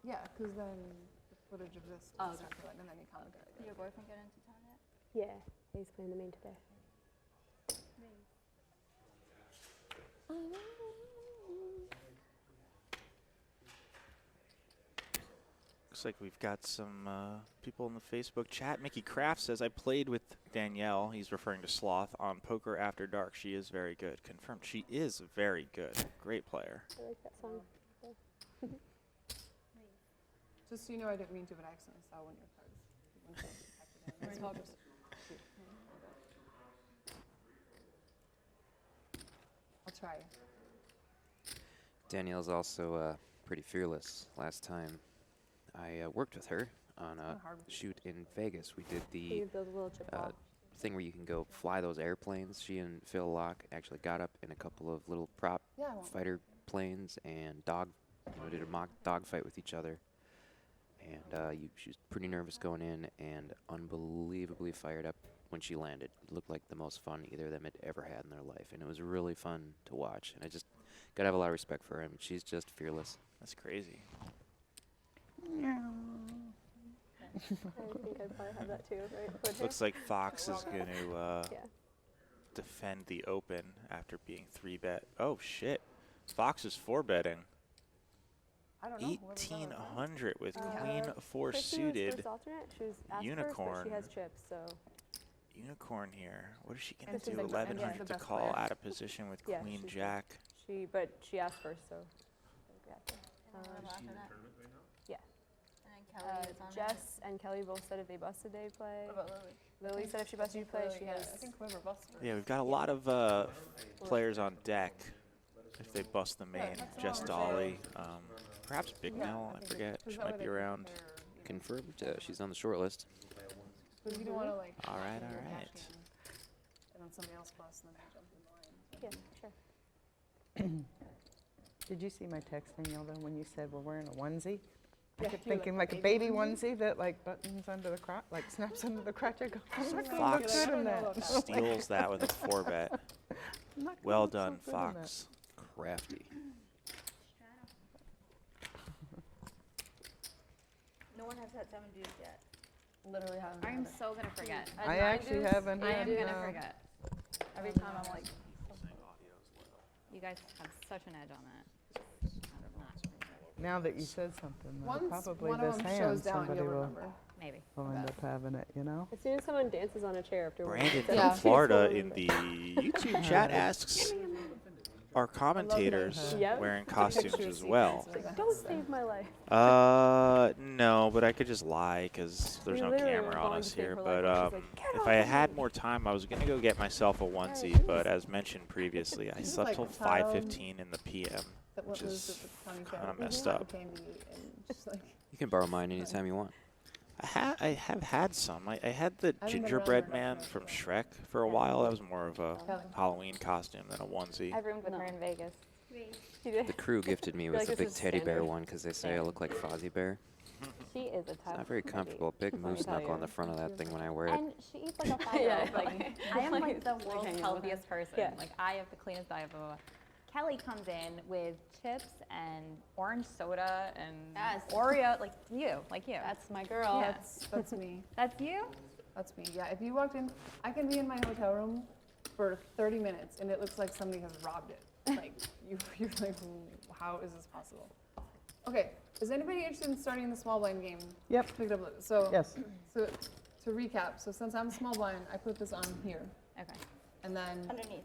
Yeah, because then the footage of this Oh, is after that, and then he commented. Did your boyfriend get into town yet? Yeah, he's playing the main today. Looks like we've got some people in the Facebook chat. Mickey Kraft says, I played with Danielle, he's referring to Sloth, on Poker After Dark. She is very good. Confirmed. She is very good. Great player. I like that song. Just so you know, I didn't mean to, but I accidentally saw one of your cards. One thing affected it. I'll just shoot. I'll try. Danielle's also pretty fearless. Last time I worked with her on a shoot in Vegas. We did the You build a little chip wall. thing where you can go fly those airplanes. She and Phil Locke actually got up in a couple of little prop fighter planes and did a mock dog fight with each other. And she was pretty nervous going in and unbelievably fired up when she landed. It looked like the most fun either of them had ever had in their life. And it was really fun to watch. And I just got to have a lot of respect for her. I mean, she's just fearless. That's crazy. I think I'd probably have that too, right? Would you? Looks like Fox is going to Yeah. defend the open after being 3-bet. Oh, shit. Fox is 4-betting. I don't know. whoever's going to 1,800 with Queen 4 Kristen was suited. first alternate. She was asked Unicorn. first, but she has chips, so. Unicorn here. What is she going This to is do? like 1,100 the to best call player. out of position with Yeah, Queen she's Jack. But she asked first, so. Yeah. And Kelly is on Jess and Kelly both said if they busted, they'd play. What about Lily? Lily said if she busted, she'd play. She has. I think whoever busted her. Yeah, we've got a lot of players on deck if they bust the main. Jess Dolly, perhaps Big Mel, I forget. She might be around. Confirmed. She's on the short list. Because you don't want to like. All right, go all cash right. in, and then somebody else busts and then they jump in line. Yeah, sure. Did you see my text, Danielle, though, when you said we're wearing a onesie? I Yeah, kept you're thinking like, like a baby onesie that like buttons under the crotch, like snaps under the crotch. I go, I'm not gonna look Fox good in that. steals that with a 4-bet. I'm not gonna Well look so done, good in that. Fox. Crafty. No one has had 7 dudes yet. Literally haven't. I'm so gonna forget. I actually haven't I had, am gonna forget. Every time I'm like, you guys have such an edge on that. now that you said something, though, Once probably one of this them hand, shows down, somebody you'll will, remember. Maybe. will end up having it, you know? As soon as someone dances on a chair afterwards. Brandon it's from like- Florida in the YouTube chat asks, are commentators Yep. wearing costumes as well? Don't save my life. No, but I could just lie because there's We no literally were camera on falling us to save here. her But life, and she's like, "Get if off I of had me." more time, I was going to go get myself a onesie. But as mentioned previously, I slept like till found 5:15 in the PM, That which was is at the county fair. kind of messed Cotton up. candy and just like You can borrow mine anytime you want. I have had some. I had the I haven't been gingerbread around man enough from for Shrek for a while. That was more of a Kelly. Halloween costume than a onesie. I roomed with her in Vegas. She did. The crew gifted me with like a this big is teddy bear standard. one because they say I look like Fozzie Bear. She is a tough. Not very comfortable. Big moose tell knuckle on you. the front of that thing when I wear it. And she eats like a 5-year-old. Yeah, Like, I am like the world's hanging with her. healthiest person. Yeah. Like, I have the cleanest diet. Blah, blah, blah. Kelly comes in with chips and orange soda and Yes. Oreo, like you. That's my girl. Yeah. that's me. That's you? That's me. Yeah. If you walked in, I can be in my hotel room for 30 minutes and it looks like somebody has robbed it. Like you're like, how is this possible? Okay. Is anybody interested in starting the small blind game? Yep. Pick it up. So Yes. So to recap, so since I'm small blind, I put this on here, Okay. and then Underneath.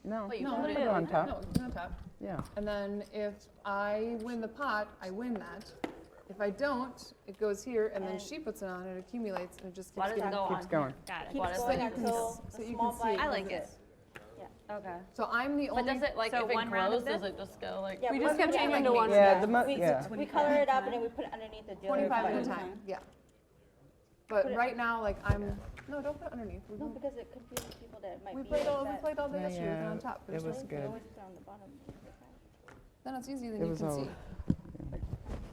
No, Wait, you no, put put it on top. No, it's on top. Yeah. And then if I win the pot, I win that. If I don't, it goes here, and then And- she puts it on, it accumulates, and it just Why keeps does it getting. go Keeps on? going. Got it. Keep What is going So you can until s- the so you small can see. blind I like closes. it. Okay. So I'm the But only. does it like So if it one round of grows, does this? it just go like? Yeah, We one- just kept yeah, changing like to me. one. Yeah, Yeah. yeah. We color it up and then we put it underneath the dealer. 25 at a card. time. Yeah. But Put it- right now, like I'm. No, don't put it underneath. No, because it confuses people that might We be played all. like We that. played all day Yeah, yesterday. We put it yeah, on top. it There's was no- You good. always put it on the bottom. Then it's easier than It you was can all. see.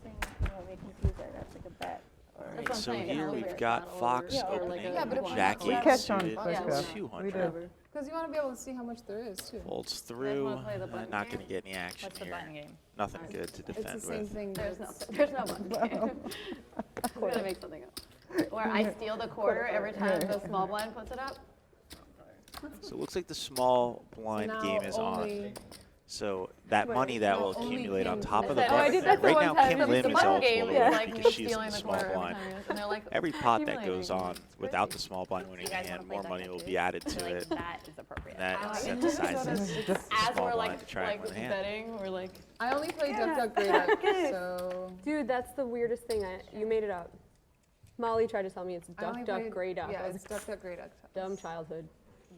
Saying, you know, they confuse that. That's like a bet. All That's right, what I'm so saying, here it's we've like got battle Fox or- yeah, or like opening. a- Yeah, but if Jackie We catch on suited first to go. 200. We do. Because you want to be able to see how much there is too. Folds through. wanna play the button Not game? going to get any action What's the here. button game? Nothing good to It's the defend same with. thing. There's but no, there's no button. I'm gonna make something up. Where I steal the quarter every time the small blind puts it up. So it looks like the small so blind now game is on. only- So that money that now will only accumulate on Kim top can of the do that. Oh, I button. did that Right one now, time. Kim The Lim is button game eligible is like me because she's in stealing the the small quarter every blind. time. And they're like, Every pot that accumulating. goes on without the small blind winning You guys hand, wanna play more duck money duck will too? be added I feel to like it. that is appropriate. That I like it. incentivizes the as small we're blind like to try and win the hand. betting, we're like, I only play Duck Duck Grey Duck, so Dude, that's the weirdest thing. You made it up. Molly tried to tell me it's I only duck, duck, played- gray duck. Yeah, I was it's Duck Duck Grey Duck. dumb childhood.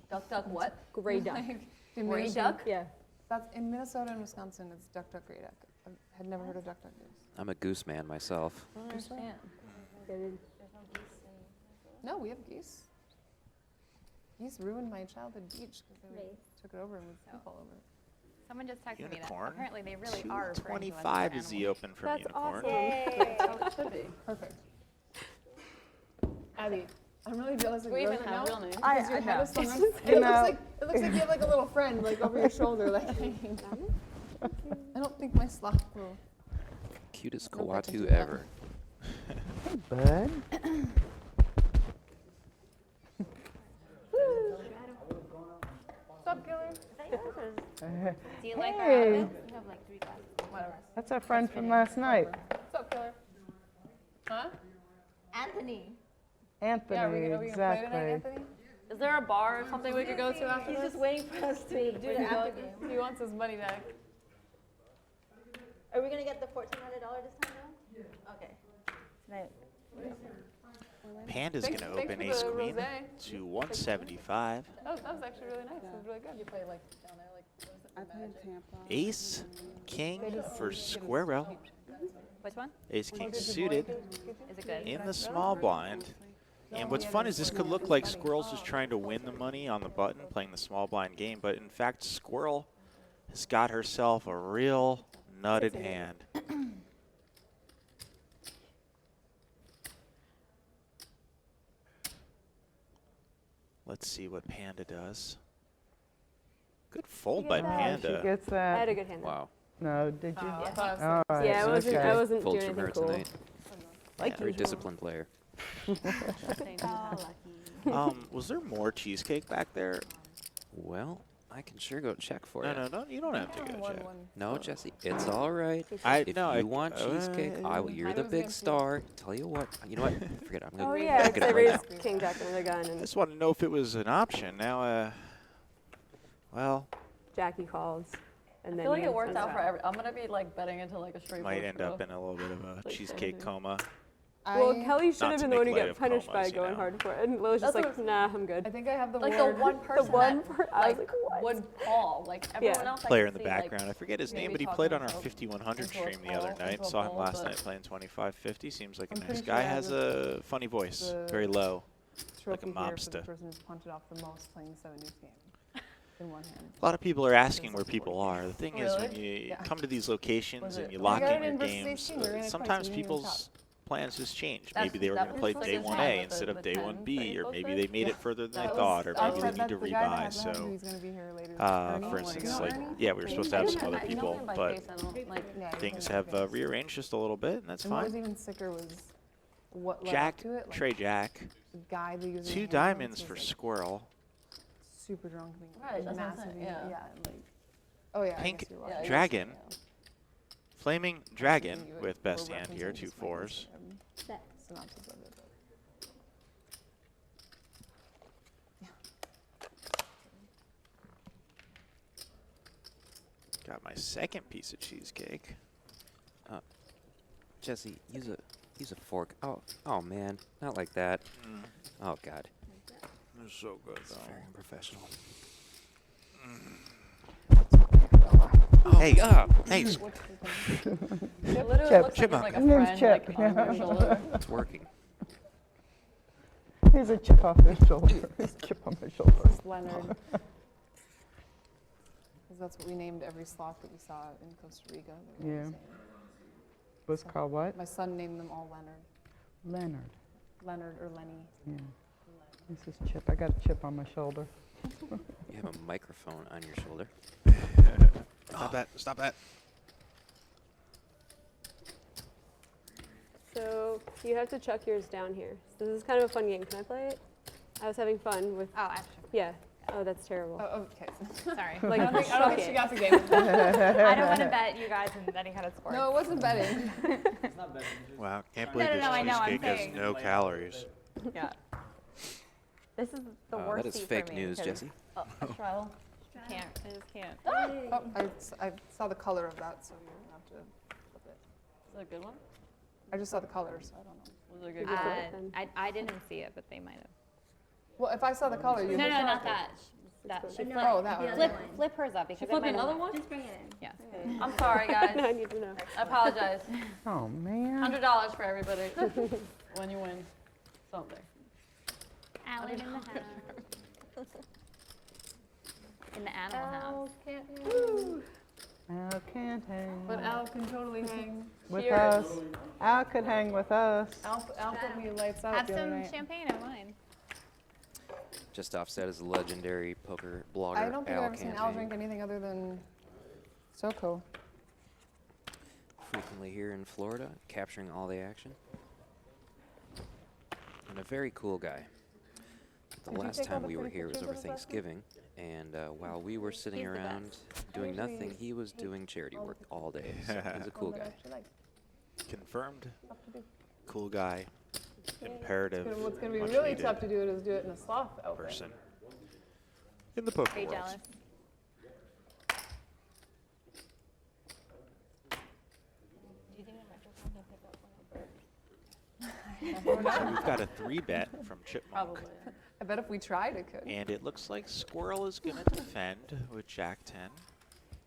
duck, duck, what? Gray duck. Like, Gray diminishing- duck? Yeah. That's in Minnesota and Wisconsin. It's duck, duck, gray duck. I had never heard of duck, duck, goose. I'm a goose man myself. I don't understand. No, we have geese. Geese ruined my childhood beach because they took it over and moved people over it. Someone just texted me that Unicorn. apparently they really are referring to us as 225 is the animals. open from That's Unicorn. awesome. Yay. Oh, it should be. Perfect. Abby, I'm really jealous of We yours even right have now. real names. Because your head is so nice. It looks like you have like a little friend like over your shoulder like hanging. I don't think my sloth will. Cutest I don't think I can do Kawatu that. ever. Hey, bud. What's up, killer? Do you like our Hey. outfits? We have like 3 glasses. Whatever. That's our friend from last night, What's up, killer? Huh? Anthony. Anthony. Yeah, are we gonna play tonight, Exactly. Anthony? Is there a bar or something we could go to after He's this? just waiting for us to do the after game. He wants his money back. Are we gonna get the $1,400 this time now? Okay. Tonight. Panda's Thanks- going to thanks open for ace the queen rosé. to 175. That was actually really nice. It was really good. You play like down there, like what is it? I played Tampa. Ace king for squirrel. Which one? Ace king suited Is it good? in the small blind. And what's fun is this could look like Squirrel's just trying to win the money on the button, playing the small blind game. But in fact, Squirrel has got herself a real nutted hand. Let's see what Panda does. Good fold by She Panda. gets I had that. a good hand. Wow. No, did you? I thought I was All right. Yeah, I wasn't, okay. I wasn't Folds doing from her anything cool. tonight. Like Very usual. disciplined player. Was there more cheesecake back there? Well, I can sure go check for No, you. no, you don't have to go check. No, Jesse, it's all right. If No, you want cheesecake, you're the big star. Tell you what, you know what? Forget it. I'm Oh gonna yeah, get because I it right now. raised king jack and the gun, I and just want to know if it was an option. Now, well, Jackie calls, and I then feel like you it worked answer out for back. every. I'm gonna be like betting into like a straight. might board end throw. up in a little bit of a Like cheesecake Sandy. coma. Well, Kelly should Not have to been the one make who light got of punished by comas, you going know. hard for it, and Lila's just That's like, what nah, I'm good. I think I have the Like word. the one person one that, per- I was like, what? would call. Like everyone Yeah. else. Player I in could the see, like, background. I forget his name, maybe but he talking played on our himself 5100 into a stream the other pull, night. into a Saw him pull, last but- night playing 2550. Seems like a I'm nice pretty guy. sure I Has have a funny voice, the very low. trophy here for mobster. the person who's punted off the most playing the 70s game in one hand. A lot of people are asking where people are. The thing is, when Really? you Yeah. come to these locations Was and it- you We lock got in it your in versus games, 18. We were in it twice. sometimes We didn't even people's plans just change. That's- Maybe they were that going to play was day the 1A time with instead the of day 10 that 1B, you or maybe posted. they made it further than they That thought, or was- maybe they That's need to the guy that rebuy. has the hand So, who's gonna be here later. for Ernie? instance, You know like, Ernie? yeah, we were supposed to have some other people, but Yeah, things he's have gonna be rearranged just a little bit, and that's And what was fine. even sicker was what led Jack, up to it. Like, Trey Jack, the guy that used 2 diamonds for Squirrel. super drunk, being Right, that's what I'm massive. saying, yeah. like, oh yeah. I Pink guess you're right. Yeah, Dragon, Flaming Giving Dragon you with a- best we're hand here, referencing 2 just my 4s. synopsis of it, but- Got my second piece of cheesecake. Jesse, use a fork. Oh man, not like that. Oh God, It's so good, it's very unprofessional. Hey, hey, It literally Chip. looks like Chipmunk. it's like a His name's friend Chip, like on your shoulder. It's working. Here's a chip off his shoulder. Here's a chip on my shoulder. It's Leonard. 'Cause that's what we named every sloth that we saw in Costa Rica. They were all the Yeah. same. Was called what? My son named them all Leonard. Leonard. Leonard or Lenny. Yeah. This is Chip. I got a chip on my shoulder. You have a microphone on your shoulder. Stop that, stop that. So you have to chuck yours down here. So this is kind of a fun game. Can I play it? I was having fun with. Oh, I have to. Yeah. Oh, that's terrible. Oh, okay. Sorry. Like, I don't chuck think she it. got the game. I don't want to bet you guys and any kind of score. No, it wasn't betting. Wow, can't believe no, I this know, I'm cheesecake has saying. no calories. Yeah. This is the worst That is seat fake for me news, because- Jesse. Oh, Trell. I can't. I just can't. Oh, I saw the color of that, so you're gonna have to flip it. Is that a good one? I just saw the colors. I don't know. Was it a good Uh, one? I didn't see it, but they might have. Well, if I saw the color, you No, would no, not mark it. that. That It's she fine. flip, Oh, that one. flip hers up because She it flipped might another not- one? Just bring it in. Yeah. I'm sorry, guys. I need to know. I apologize. Oh, man. $100 for everybody when you win something. Alan in the house. In the animal house. Al can't hang. Al can't hang But Al can totally hang. with Cheers. us. Al could hang with us. Al put me lights out Have the other some night. champagne and wine. Just offset is a legendary poker blogger. I don't think Al I've ever seen Al Canty. drink anything other than SoCo. Frequently here in Florida, capturing all the action. And a very cool guy. The Did you last take all time the we were pretty here was pictures over of us last night? Thanksgiving, and while we were sitting He's the around doing usually nothing, he was doing charity all work the all day. So he's a cool One that I guy. actually like. Confirmed. Tough to do. Cool guy. Imperative. What's going to be much really needed tough to do is do it in a sloth outfit. person in the poker Are you world. jealous? Do you think a microphone can pick up one of So we've got a 3-bet from Chipmunk. Probably. I bet if we tried, it could. And it looks like Squirrel is going to defend with Jack 10.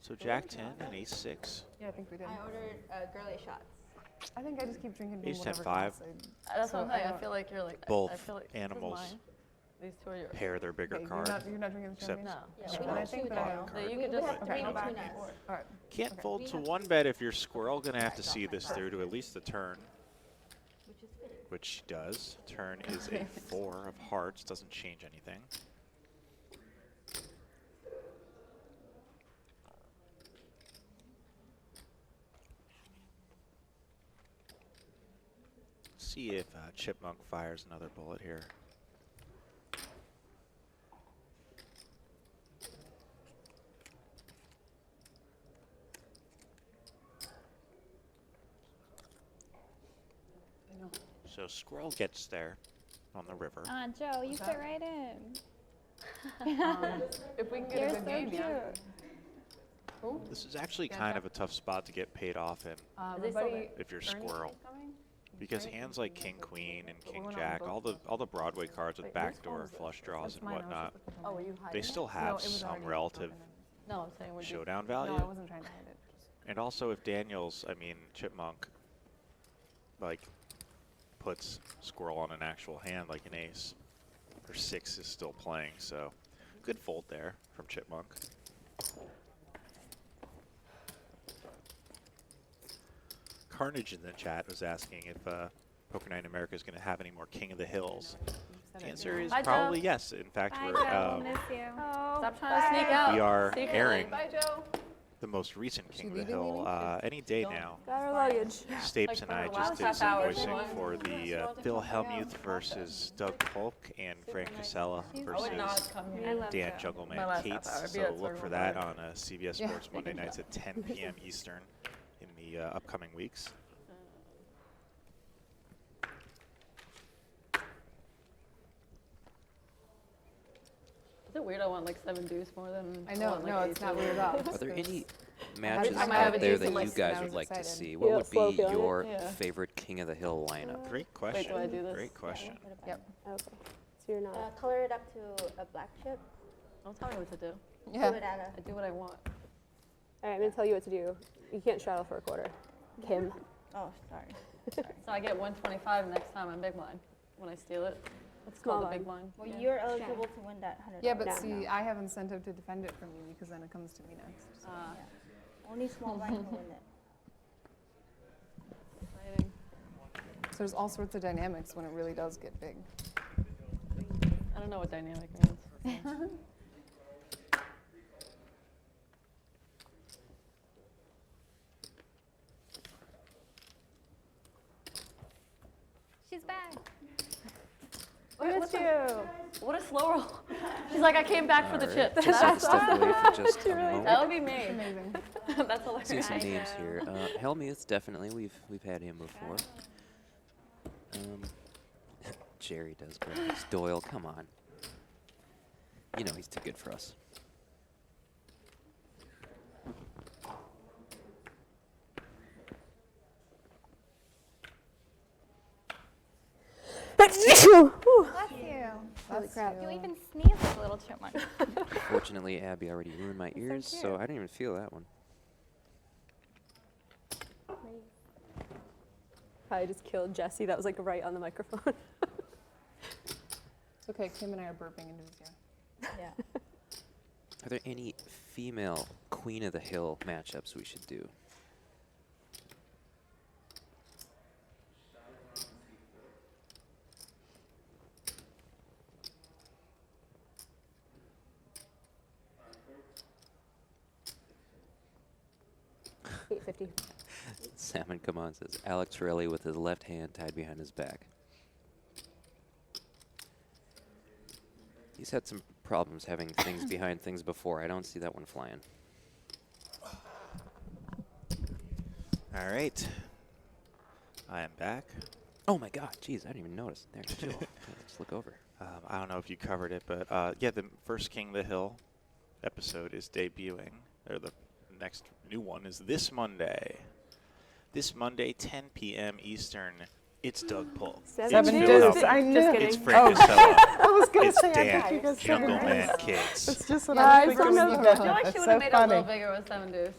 So Jack 10 and Ace 6. Yeah, I think we did. I ordered girly shots. I think I just keep drinking from Ace 10 whatever 5. glass That's So what I'm I saying. I don't- feel like you're like, I Both feel like this is animals mine. These two are yours. pair their bigger Okay, card. You're not drinking the Except champagne? No. Yeah, Squirrel. we I have think two that I now. am. That you We could have just three Okay. no Okay. peanuts. All right. Can't Okay. fold to 1-bet if you're Squirrel. Going to have to see this through to at least the turn, Which is fitting. which she does. Turn is a 4 of hearts. Doesn't change anything. See if Chipmunk fires another bullet here. So Squirrel gets there on the river. Joe, you What's fit that? right in. If we can get You're a so good game, cute. yeah. Cool. This is actually kind of a tough spot to get paid off in Is My they still buddy, if you're Ernie's Squirrel. coming? Because Right. hands like King Queen and But King we're not Jack, both all the Broadway cards with Wait, whose phone backdoor is this? flush draws That's and mine, I was whatnot, just looking for Oh, were mine. you hiding they it? still No, have it was some already relative open. No, I'm saying, would you? showdown No, value. I wasn't trying to hide it. And also if Daniels, I mean Chipmunk, like puts Squirrel on an actual hand like an ace, her 6 is still playing, so good fold there from Chipmunk. Carnage in the chat was asking if Poker Night in America is going to have any more King of the Hills. The answer is Hi, Joe. probably yes. In fact, Bye, we're Joe. Miss you. Stop trying to sneak out. we are Secretly. airing Bye, Joe. the most recent She King of the leaving, Hill meaning? any day Don't. now. Got our luggage. Stapes Like and for I the just last did half some hour, voicing she went. for the Phil Hellmuth versus Doug Polk and Frank Casella I would versus not come I here. love Dan Joe. Juggleman My last Cates. half hour. Be So at look third for one that third. on CBS Yeah. Sports Monday nights at 10 p.m. Eastern in the upcoming weeks. Is it weird I want like 7 deuce more than I know, want, like, no, it's ace not deuce? weird at all. Are there any Every matches time I have out a there deuce that in my you seat, guys I would was like to excited. see? What Yeah, would slow be feeling it. your Yeah. favorite King of the Hill lineup? Great Wait, question. do I do this? Great question. Yep. Okay. So you're not. Color it up to a black chip. Don't tell me what to do. Yeah. Do it at I do what I want. All right, I'm gonna tell you what to do. You can't straddle for a quarter. Kim. Oh, sorry. So I get 125 next time on big blind when I steal it. It's Small called the big blind. blind. Well, you're eligible to win that $100. Yeah, but No. see, I have incentive to defend it from you because then it comes to me next. So. Only small blind can win it. Exciting. So there's all sorts of dynamics when it really does get big. I don't know what dynamic means. She's back. What's you? What a slow roll. She's like, I came back for the Alright, chip. just have to step away for just a moment. That would be me. Amazing. That's hilarious. See some Hi, names Joe. here. Hellmuth, definitely. We've had him before. Jerry does, but it's Doyle. Come on. You know he's too good for us. Whew. Bless you. Holy crap. You even sneeze like a little chipmunk. Fortunately, Abby already ruined my ears, so cute. I didn't even feel that one. I just killed Jesse. That was like right on the microphone. It's okay, Kim and I are burping into his ear. Yeah. Are there any female Queen of the Hill matchups we should do? $8.50. Salmon Come On says Alex Rayleigh with his left hand tied behind his back. He's had some problems having things behind things before. I don't see that one flying. All right. I am back. Oh my God, jeez, I didn't even notice. There, chill. Let's look over. I don't know if you covered it, but yeah, the first King of the Hill episode is debuting. Or the next new one is this Monday. This Monday, 10 p.m. Eastern. It's Doug Polk. Seven It's Dudes. Philadelphia. I knew. Just kidding. It's Frank Costello. I was going to It's say, I Dan, thought you guys said Jungle it. Man Kids. It's just what Yeah, I I was saw thinking. those. of. I feel like That's she would so have made it a little funny. bigger with 7 Deuce.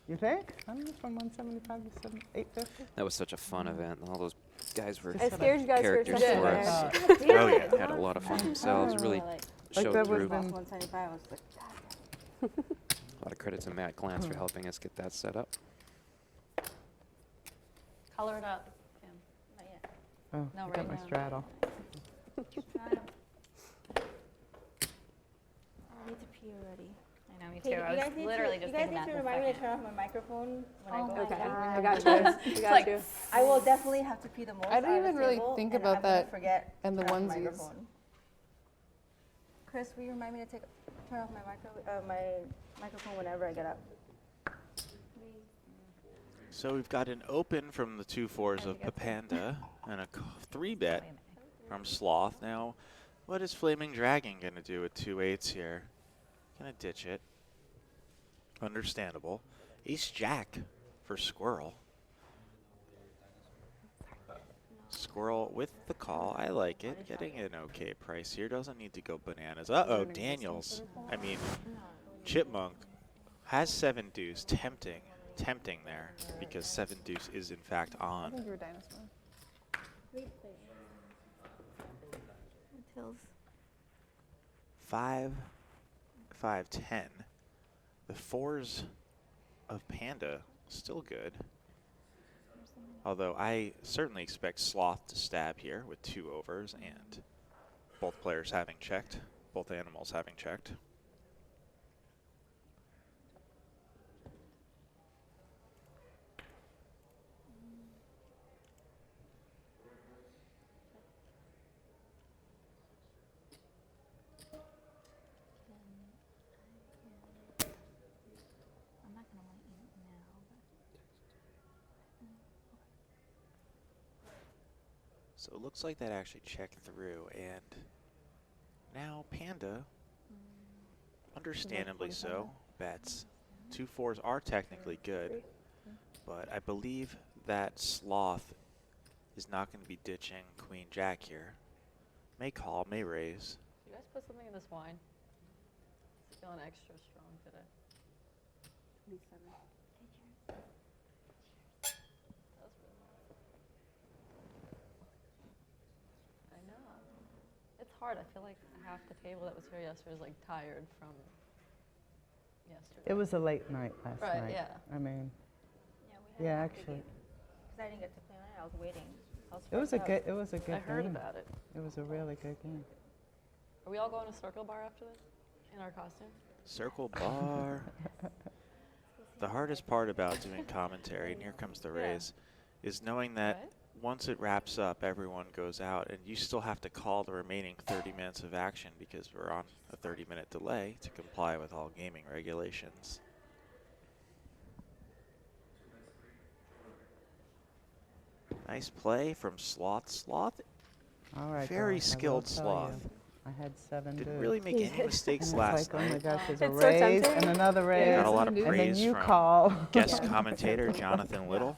You think? I don't know, from 175 to 850. That was such a fun event. All those guys were I scared you guys for a characters second for there. us. Oh, yeah. Had a lot of fun themselves. Really Like showed that through. would've been- 175, I was like, A lot of credit to Matt Glantz for helping us get that set up. Color it up, Kim. not yet. Oh, No, I right got my now. straddle. I need to pee already. I know, me Hey, too. I was literally just you guys thinking need that to this remind me to second. turn off my microphone when I go. Okay, outside. I got you. You got like- you. I will definitely have to pee the most. I didn't out of even the really table, think and about I'm gonna that forget and the to turn off onesies. microphone. Chris, will you remind me to turn off my microphone whenever I get up? So we've got an open from the 2-4s of Papanda and a 3-bet from Sloth. Now, what is Flaming Dragon going to do with 2-8s here? Going to ditch it. Understandable. Ace-Jack for Squirrel. Squirrel with the call. I like it. Getting an okay price here. Doesn't need to go bananas. Uh-oh, Daniels. I mean, Chipmunk has 7 deuce. Tempting there because 7 deuce is in fact I on. think you were dinosaur. Tills. 5, 5, 10. The 4s of Panda still good. Although I certainly expect Sloth to stab here with 2 overs and both players having checked, both animals having checked. I'm not going to want to eat it now. So it looks like that actually checked through, and now Panda, understandably so, bets. 2 4s are technically good, but I believe that Sloth is not going to be ditching Queen Jack here. May call, may raise. You guys put something in this wine? It's feeling extra strong today. 27. That was really nice. I know. It's hard. I feel like half the table that was here yesterday is like tired from yesterday. It was a late night last Right, night. yeah. I mean, We yeah, had a good actually, game. 'Cause I didn't get to play on it. I was waiting. I was it was a stressed out. good. It was a good I heard game. about it. It was a really good game. Are we all going to Circle Bar after this? In our costumes? Circle bar. The hardest part about doing commentary, and here comes the raise, is knowing that Right. once it wraps up, everyone goes out, and you still have to call the remaining 30 minutes of action because we're on a 30-minute delay to comply with all gaming regulations. Nice play from Sloth. Sloth All right. Very guys, I will skilled tell Sloth. you, I had 7 didn't dudes. really make any And mistakes it's last like, oh my night. gosh, there's a It's so raise tempting. and another raise. Got a lot of And and then praise you from call. guest commentator Jonathan Little.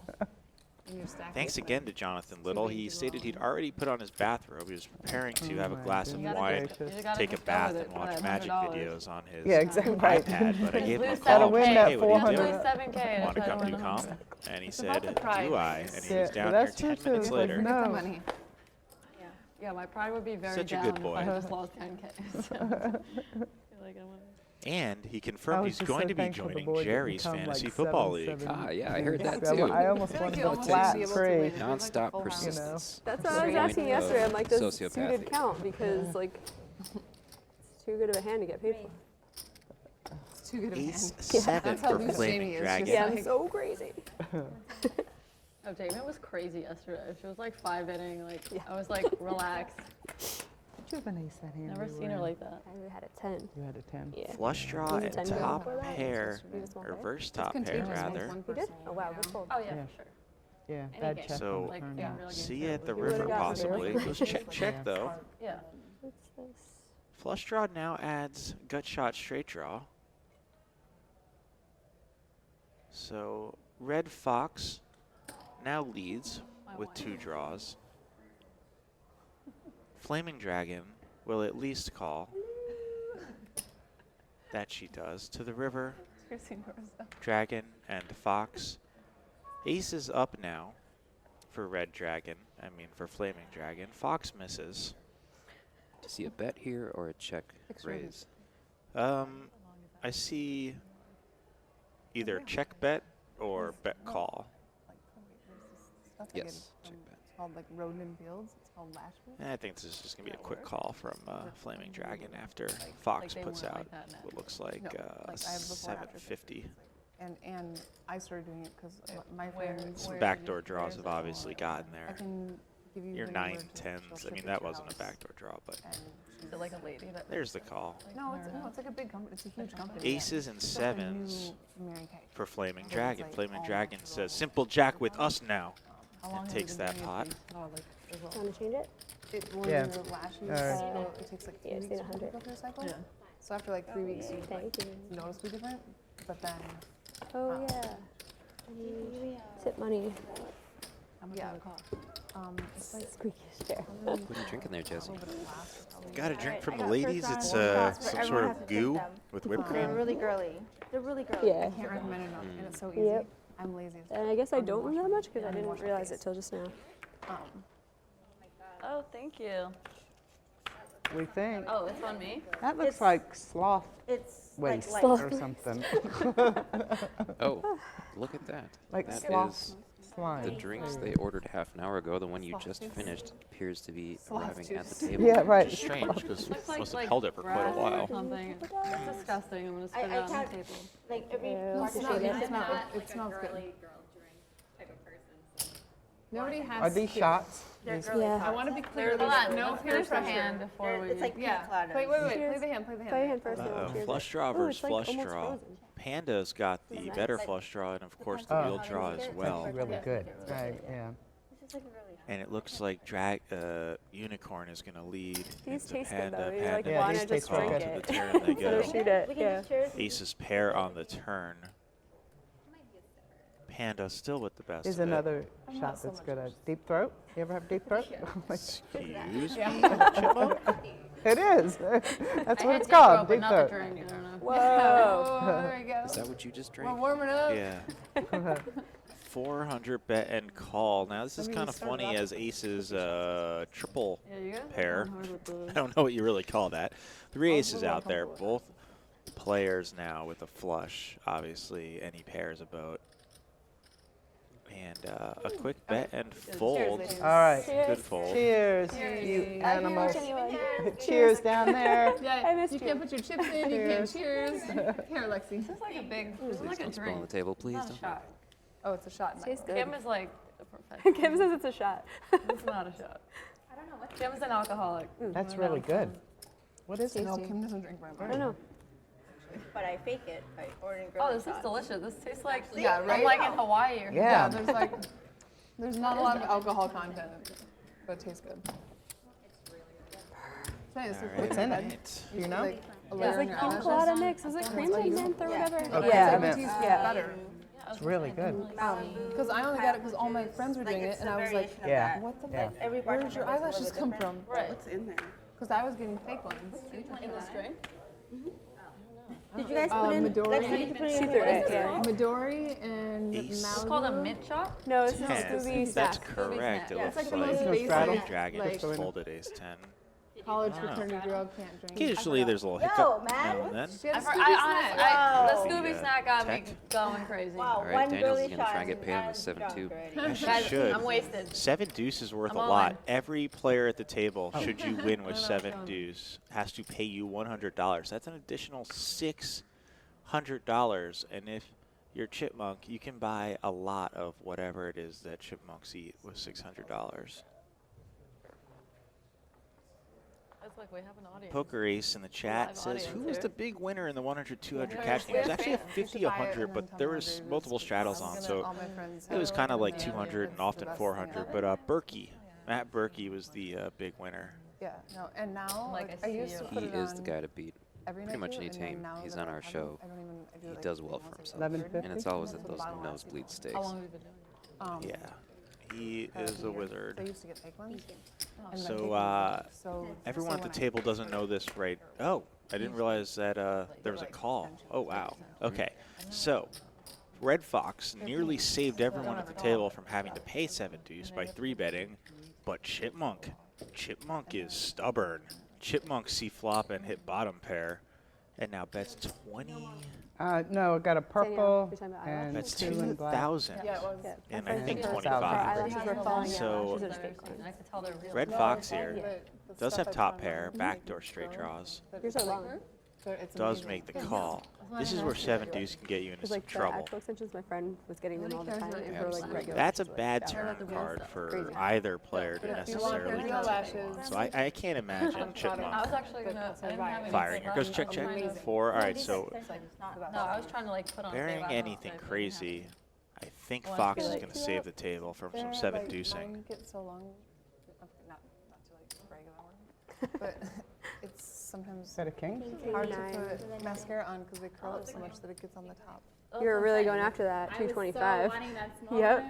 when you're stacking. Thanks again to Jonathan Little. He stated he'd already put on his bathrobe. He was preparing to have a my glass of goodness wine, gracious. take a bath, and watch magic videos on his Yeah, exactly. Right. iPad. But I gave him a Lose call. Gotta win Hey, that what are you 400. doing? Lose 7K. Want to if I come win do the comp? home. And he It's said, about the pride, do I? guys. And he Yeah, was down well, here that's 10 true, minutes too. later. No. Get the money. Yeah, my pride would be very Such a down good if boy. I just lost 10K. So, I feel like I'm And he I confirmed was he's just going so to be thankful the joining boy didn't Jerry's come Fantasy like Football 7, League. 7. Ah, yeah, I heard that I too. almost I feel like wanted you to almost flat should be able to free. win. Like a Non-stop full house. persistence. That's It's what I the was asking point of yesterday. I'm like, does sociopathy. suited count? Because like, it's too good of a hand to get paid for. It's too good of a Ace hand. 7 That's how for loose Flaming Jamie is. Dragon. Yeah, like- I'm so crazy. Oh, Jamie was crazy yesterday. She was like 5-hitting. Like Yeah. I was like relaxed. Did you have an ace that hand? Never you seen were her in? like that. I had a 10. You had a 10. Yeah. Flush draw Was it and 10 top before that? pair, You just want or that? reverse top pair Contagious once rather. one You did? person, Oh wow, you good know? fold. Oh yeah, Yeah. for sure. Yeah, Any bad game. check. So, on Like, turn. yeah, Yeah. real game. See you at the You would've river gotten possibly. there. Just check Yeah. though. Yeah. What's this? Flush draw now adds gut shot straight draw. So red fox now leads with 2 draws. Flaming Dragon will at least call. That she does. To the river, Seriously, Marissa. Dragon and Fox. Ace is up now for Red Dragon. I mean for Flaming Dragon. Fox misses. To see a bet here or a check Fixed raise. raise? I see either check bet or bet call. Like, there's this stuff I get Yes, check from- bet. It's called like Roden Fields. It's called Lashwood. And I think this is just going to be a quick call from Flaming Dragon after Like Fox they puts weren't out like that now. what looks like No, like I have before and after 750. And I started doing it because my Where- friends. Some where backdoor did you- draws where's have it? obviously gotten I there. can give you Your the 9 number, 10s. she'll I ship mean, it that to your wasn't a house, backdoor draw, but and Is it like a lady that there's the call. like, no, in her it's no, house? it's like a big company. It's a huge company. Aces and It's like a 7s new Mary Kay. for Flaming So it's Dragon. like Flaming all Dragon natural. says, simple jack with us now. How long And have you takes been that doing pot. it? Oh, like as well. Want to change it? When Yeah. your lashes All right. go, it takes like 3 Yeah, weeks say to 100. go through a cycle. Yeah. So after like 3 weeks, you like Thank you. noticeably different. But then, Oh yeah. Tip money. how much Yeah. does it cost? It's like Squeaky chair. What are you drinking there, Jesse? a little bit of glass. Probably. Got a drink Alright, from I the got ladies. first It's round shots, but some everyone sort has of to take goo them. with whipped They're cream. really girly. They're really girly. Yeah. I can't recommend it enough, and it's so easy. Yep. I'm lazy. as And I guess I I'm don't know that washing- much because I I'm didn't washing realize face. it till just now. Oh, thank you. We think. Oh, it's on me? That looks It's- like sloth It's waste like or something. Oh, look at that. Like That sloth is slime. the drinks they ordered half an hour ago. The one you just finished appears to be arriving at the juice. table. Yeah, right. Which is strange because Looks must have like held it for quite a grass or while. something. It's disgusting. I'm gonna spit it I out on the tried- table. like every Yeah, market it's shade not- has It smells, that. it smells good. Nobody has. Are these shots? They're These- girly Yeah. I want to be clear. Hold There's on, no let's peer finish the pressure. hand before we. It's like Yeah. pina coladas. Wait. Play Cheers. the hand. Play the Play your hand. hand first. and we'll cheers Flush it. draw Ooh, versus it's like flush almost draw. frozen. Panda's got the Nice. better Like- flush draw and of course the Oh. wheel draw as well. That's really good. Right, yeah. This is like really And it looks like Unicorn is going to lead These into taste good, Panda. though. You, Panda like, Yeah, wanna these makes taste the call real to good. the turn they So go. shoot it. We can Yeah. just cheers. Aces pair on the turn. Panda still with the best Here's of it. another shot that's good. A deep throat. You ever have deep throat? Excuse Yeah. me, Chipmunk? It is. That's I what had it's deep throat, called. but Deep not the throat. drink. I don't know. Whoa. Oh, there we go. Is that what you just We're drank? warming up. Yeah. 400 bet and call. Now this is I mean, kind we of started funny off as Aces triple Yeah, you good? pair. Hard with I the- don't know what you really call that. 3 I'll aces feel out there, uncomfortable both players now with a flush. Obviously, any pairs about. And a quick bet and fold. ladies. All right. Good fold. Cheers, Cheers. you Cheers. animals. Anyone? Cheers down there. Yeah, I missed you you. can't put your chips in. You can't cheers. Here, Lexi. This is like a big. This is Please like a don't spill on the drink. table, please Not a don't. shot. Oh, it's a shot. Tastes good. Kim is like a professional. Kim says it's a shot. It's not a shot. I don't know what. Kim is an alcoholic. That's really good. What is it? No, Kim doesn't drink very I much. don't know. But I fake it by ordering Oh, girly this is shots. delicious. This tastes like Yeah, I'm right? like in Hawaii or Yeah. Yeah, there's not a lot of alcohol content, but it tastes good. Nice. All What's right, in it? right. Do you know? Like a It's layer like in your pina eyelashes. colada mix. Is it cream like and you- mint or whatever? Okay, Yeah. mint. Tea's Yeah. better. Yeah, It's really good. Because I only got it because all my friends were doing it, and I was like, Yeah. what the Yeah. fuck? Where did your eyelashes come from? Right. What's in there? Because I was getting fake ones. In the string? Did you guys put in? Midori. Lexi, did you put in See-through your it, Midori and Ace. Malibu. It's called a mint chop? No, it's Ten. just Scooby That's snack. correct. It Yeah, looks it's like the like most No basic, straddle? Dragon like, folded ace 10. college I don't know. fraternity girl can't drink. Occasionally there's a little Yo, hiccup man. now and then. She had a I Scooby honestly, snack. the Wow. Scooby The, snack got me tech. going crazy. Wow, All right, one Daniels girly is gonna try and shot get paid on the and 7-2. drunk She Guys, should. I'm wasted. 7 deuce is worth I'm a all lot. in. Every player at the table, should you win with No, no, 7 no. deuce, has to pay you $100. That's an additional $600. And if you're Chipmunk, you can buy a lot of whatever it is that Chipmunks eat with $600. It's like we have an audience. Poker Ace in the chat Live says, audience who was here. the big winner in the 100-200 Yeah, cash game? It was we're actually a fans. 50, You should buy it 100, and but then there tell was me multiple straddles I'm on, gonna- so all my friends it was have kind of it, like and 200 and it's the often best 400. thing But ever. Berkey, Matt Berkey was the big winner. Yeah, no, and now Like, like, I I see used to you. put He it is the on guy to beat. every pretty night much too, any and then time now he's that on I our haven't, show, I don't even, I do he like does maybe well once for every himself. 11.50? And it's always at For the those bottom line. nosebleed stakes. How long have you been doing it? Yeah, he a is a year. wizard. So I used to get fake ones. Oh, and then So, take ones, so Everyone so at the when I- table doesn't know this, right? Oh, I didn't realize that there was a call. Oh, wow. Okay, so Red Fox nearly saved everyone at the table from having to pay 7 deuce by 3-betting, but Chipmunk is stubborn. Chipmunk see flop and hit bottom pair, and now bets 20. No, got a purple you're talking about and Bets 2 in black. 2,000. Yeah, it was. Yeah. And My I friend think did hers. 25. Her eyelashes were falling out. So- She's a fake one. I could tell they're real. Red No, Fox it's here not, but the does stuff have I top put on pair, my backdoor straight girl, draws. but Yours it's are like- long. so it's Does amazing. make the call. This is where 7 deuce can get you into Because some like the trouble. actual extensions, my friend was getting them all the cares time. about And your for like black? regular. That's a ones, like, bad that. turn the card stuff. for Crazy. either player to But if you want necessarily the get to eyelashes, one. So I can't imagine I was Chipmunk actually gonna. I didn't have any firing. Here goes left. check, I'm check. trying to- 4. All right, so No, I was trying to like put on. bearing save anything out, so I didn't have crazy, I think Well, Fox I is feel going to like- save the table from some They're, 7 like, deucing. mine get so long. Okay, not to like brag about one, but it's sometimes Is that a king? hard to Nine. put mascara on because they curl it so much that it gets on the top. You're really going after that. 225. Yep.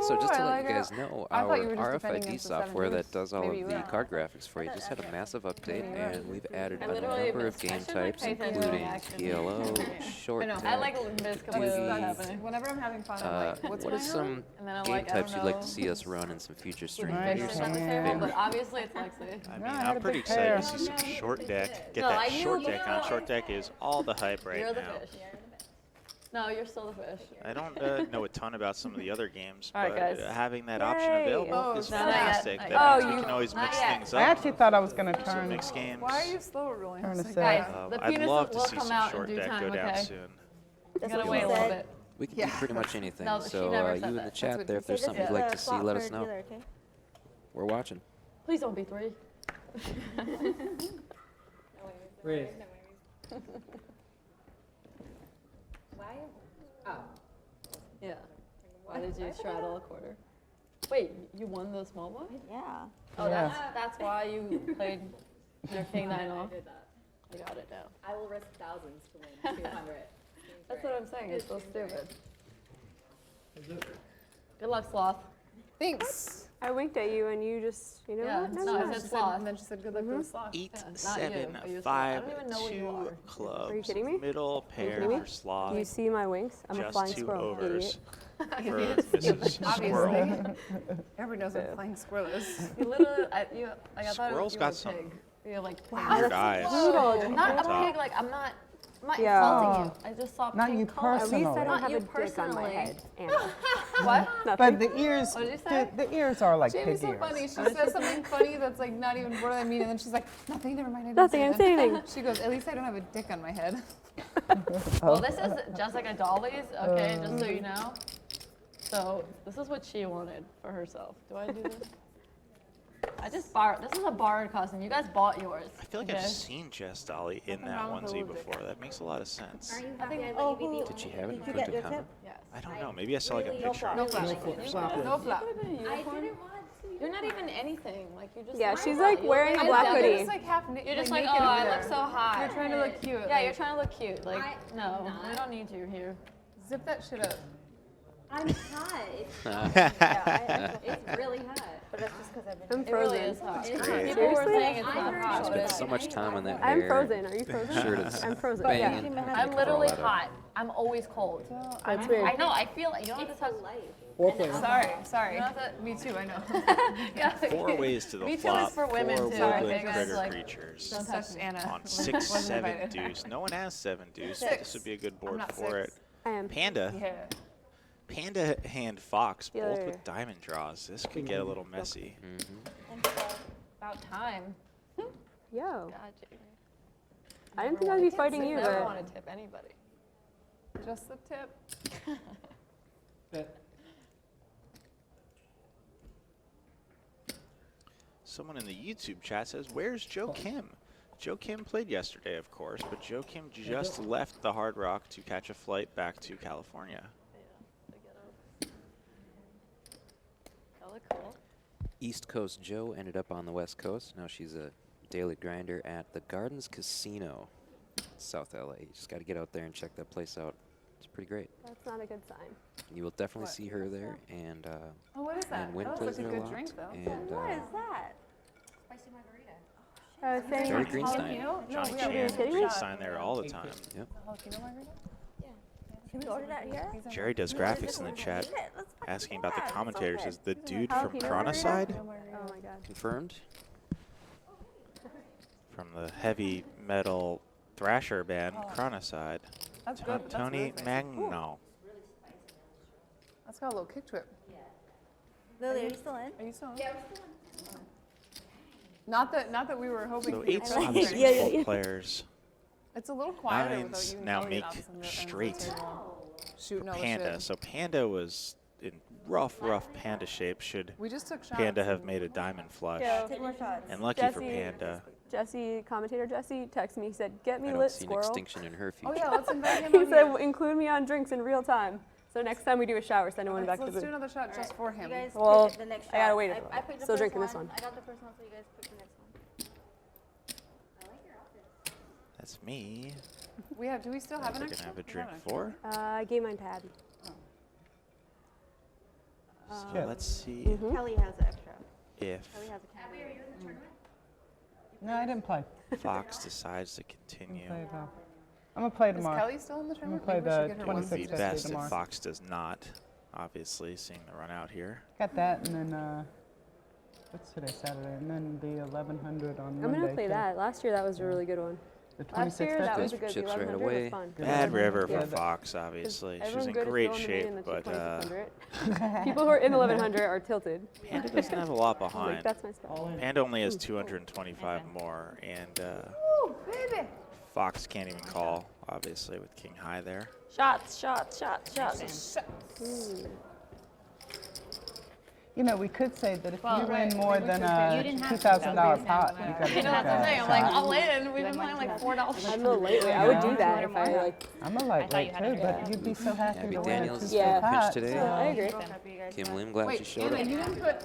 So just to I let like you it. guys know, I thought our you were just defending RFID against the 7 software that deuce. does all Maybe of you the will. card graphics for you just had a massive update, Maybe you and we've added I a literally number of missed- I game should, like, types, pay attention including to action. PLO, short I know. I deck, like miss completely Doogie. what's happening. Whenever I'm having fun, I'm like, what's what going is on? some And then I'm game like, I types don't you'd like know to see us run in some future who's streams? Right. fixing on the table, but obviously it's Lexi. I mean, No, I had I'm a pretty big pair. excited to see some short deck. Get No, that I knew short you deck on. were. Short deck is all the hype right You're the now. fish. No, you're still the fish. I don't know a ton about some of the other games, All right, but guys. having that option Yay. available Oh, is no, not yet. fantastic. Not That yet. means Oh, we you- can always not mix yet. things I up. actually thought I was going to So turn. mix games. Why are you slow rolling? Turn I was a like, set. Guys, the I'd penis love to will see come some out in short due deck time, go down okay? soon. You gotta wait a little bit. We can do pretty much anything. No, she So never you said in that. the That's chat what there, he if there's said. something you'd like to see, let us know. We're watching. Please don't be 3. Raise. Yeah. Why did you straddle a quarter? Wait, you won the small one? Yeah. Oh, Yeah. that's why you played your king 9 off. I got it now. I will risk thousands to win 200. That's what I'm saying. It's so stupid. Good luck, sloth. Thanks. I winked at you and you just, you know Yeah, what? no, Never I mind. said She sloth. and then she said, good luck with the sloth. 8, Yeah, not you. 7, I used to- 5, I don't even know what you 2 are. clubs. Are you kidding me? Middle pair kidding me? for sloth. Do you see my winks? I'm a Just flying 2 squirrel, overs idiot. for Mrs. Squirrel. Obviously. Everybody knows what flying squirrel is. You literally, I thought Squirrel's you got were a some pig. You're like, weird eyes. Brutal. not on a top. pig, like, I'm not Yeah. insulting you. I just saw Not pink you color. At least I Personally. don't Not have you a dick on my personally. head. Anna. What? Nothing. But the ears, What did you say? the ears are like Jamie's pig so funny. ears. She says something funny that's like not even what I mean, and then she's like, nothing, never mind. I didn't Nothing, say I'm that." saying anything. She goes, at least I don't have a dick on my head. Well, this is Jessica Dolly's, okay, just so you know. So this is what she wanted for herself. Do I do this? I just borrowed. This is a borrowed costume. You guys bought yours. I feel like okay? I've seen Jess Dolly in Nothing that wrong with a onesie little dick. before. That makes a lot of sense. Are you I think- happy I let you be the Did she have it in Did you get printed your comment? tip? Yes. I don't know. Maybe I saw like a Really? picture. No flap. No flap. I didn't want to. You're not even anything. Like you just. Yeah, look she's hot. like You wearing look a black naked. hoodie. You're just like half You're just like, naked oh, over I there. look so hot. You're trying to look cute. Yeah, like, you're trying to look cute. Like, no, we don't need you here. Zip that shit up. I'm hot. It's really hot. But that's just because I've been. I'm It really frozen. is hot. great. People were Seriously? saying it's not hot. Spent but so much time on that I'm hair. frozen. Are you frozen? Shirt is I'm frozen. banging. Yeah. I'm literally hot. I'm always cold. That's weird. I know. I feel like you don't have to touch. Sorry. Me too, I know. Yeah. 4 ways to the Me too flop. is for women, 4 too. Sorry, woodland guys, critter like, creatures don't Such Anna. on 6, Wasn't 7 invited. deuce. No one has 7 deuce. Six. This would be a good I'm board not for 6. it. I am. Panda. Yeah. Panda hand Fox, The both other- with diamond draws. This could get a little messy. About time. Yo. God, Jamie. I didn't think I'd be fighting you, Never but want to tip anybody. Just the tip. Someone in the YouTube chat says, "Where's Joe Kim?" Joe Kim played yesterday, of course, but Joe Kim just left the Hard Rock to catch a flight back to California. That look cool. East Coast Joe ended up on the West Coast. Now she's a daily grinder at the Gardens Casino, South LA. You just got to get out there and check that place out. It's pretty great. that's not a good sign. You will definitely see her there, and Oh, what is that? and Wynn That plays looks like a there a good lot. drink, though. And What is that? Spicy margarita. I was saying, Jerry Greenstein. Jalapeno? Johnny we Chan have kidding and me? Greenstein there all the time. Yep. jalapeno margarita? Can we order that here? Jerry does graphics in the chat, asking about the commentators. Is the dude Jalapeno from margarita? Chronicide, Oh my god. Confirmed. from the heavy metal thrasher band Chronicide, That's good. That's Tony really spicy. Magno. That's got a little kick to it. Lily, are you still in? Are you still on? Yeah, we're still on. Not that we were hoping So for 8 the songs press. and 4 players. It's a little quieter without Nines you now yelling make at us on the- on the straight table. Shooting all the Panda. shit. So Panda was in rough Panda shape. Should We just took shots. Panda have made a diamond flush? Yeah. Take more shots. And lucky for Jesse- Panda. Commentator Jesse, texted me. He said, "Get me I lit, don't see an squirrel." extinction in her future. Oh yeah, let's invite him He on said, here. "Include me on drinks in real time." So next time we do a shower, send one back Let's to do the. another shot just for him. You guys Well, pick the next shot. I gotta wait. I picked the Still first drinking this one. one. I got the first one, so you guys pick the next one. That's me. Do we still have an We're gonna extra? have a We drink an extra. for. I gave mine to Abby. So let's see Kelly has the extra. if Kelly has a can. No, I didn't play. Fox decides to continue. I'm gonna play Is tomorrow. Kelly still in the I'm tournament? gonna play Maybe we the should get her one. It would be 26th best if tomorrow. Fox does not, obviously, seeing the run out here. Got that, and then what's today? Saturday, and then the 1100 on I'm Monday. gonna play too. that. Last year that was a really good one. The Last year 26th. that was Those a good. The chips right 1100 away. was fun. Bad river for Yeah, Fox, obviously. She's Everyone in good is great going to me shape, in the but 2600. People who are in the 1100 are tilted. Panda doesn't have a lot Like, behind. that's my spot. Panda only has 225 more, and Ooh, baby. Fox can't even call, obviously, with King High there. Shots, shots, shots, shots. You know, we could say that if you win right, more we than could a say- You didn't have to, $2,000 though. pot, You you know, got to You know, that's the thing. I'm like, shot. I'll in. We've been playing like $4. I'm a lightweight. I would do that if I like. I'm a lightweight had to too, do but you'd be so happy Abbey to win a Daniels two-stroke Yeah. pitched pot. today. I agree. Kim Lim, glad she Wait, showed Anna, up. you didn't put.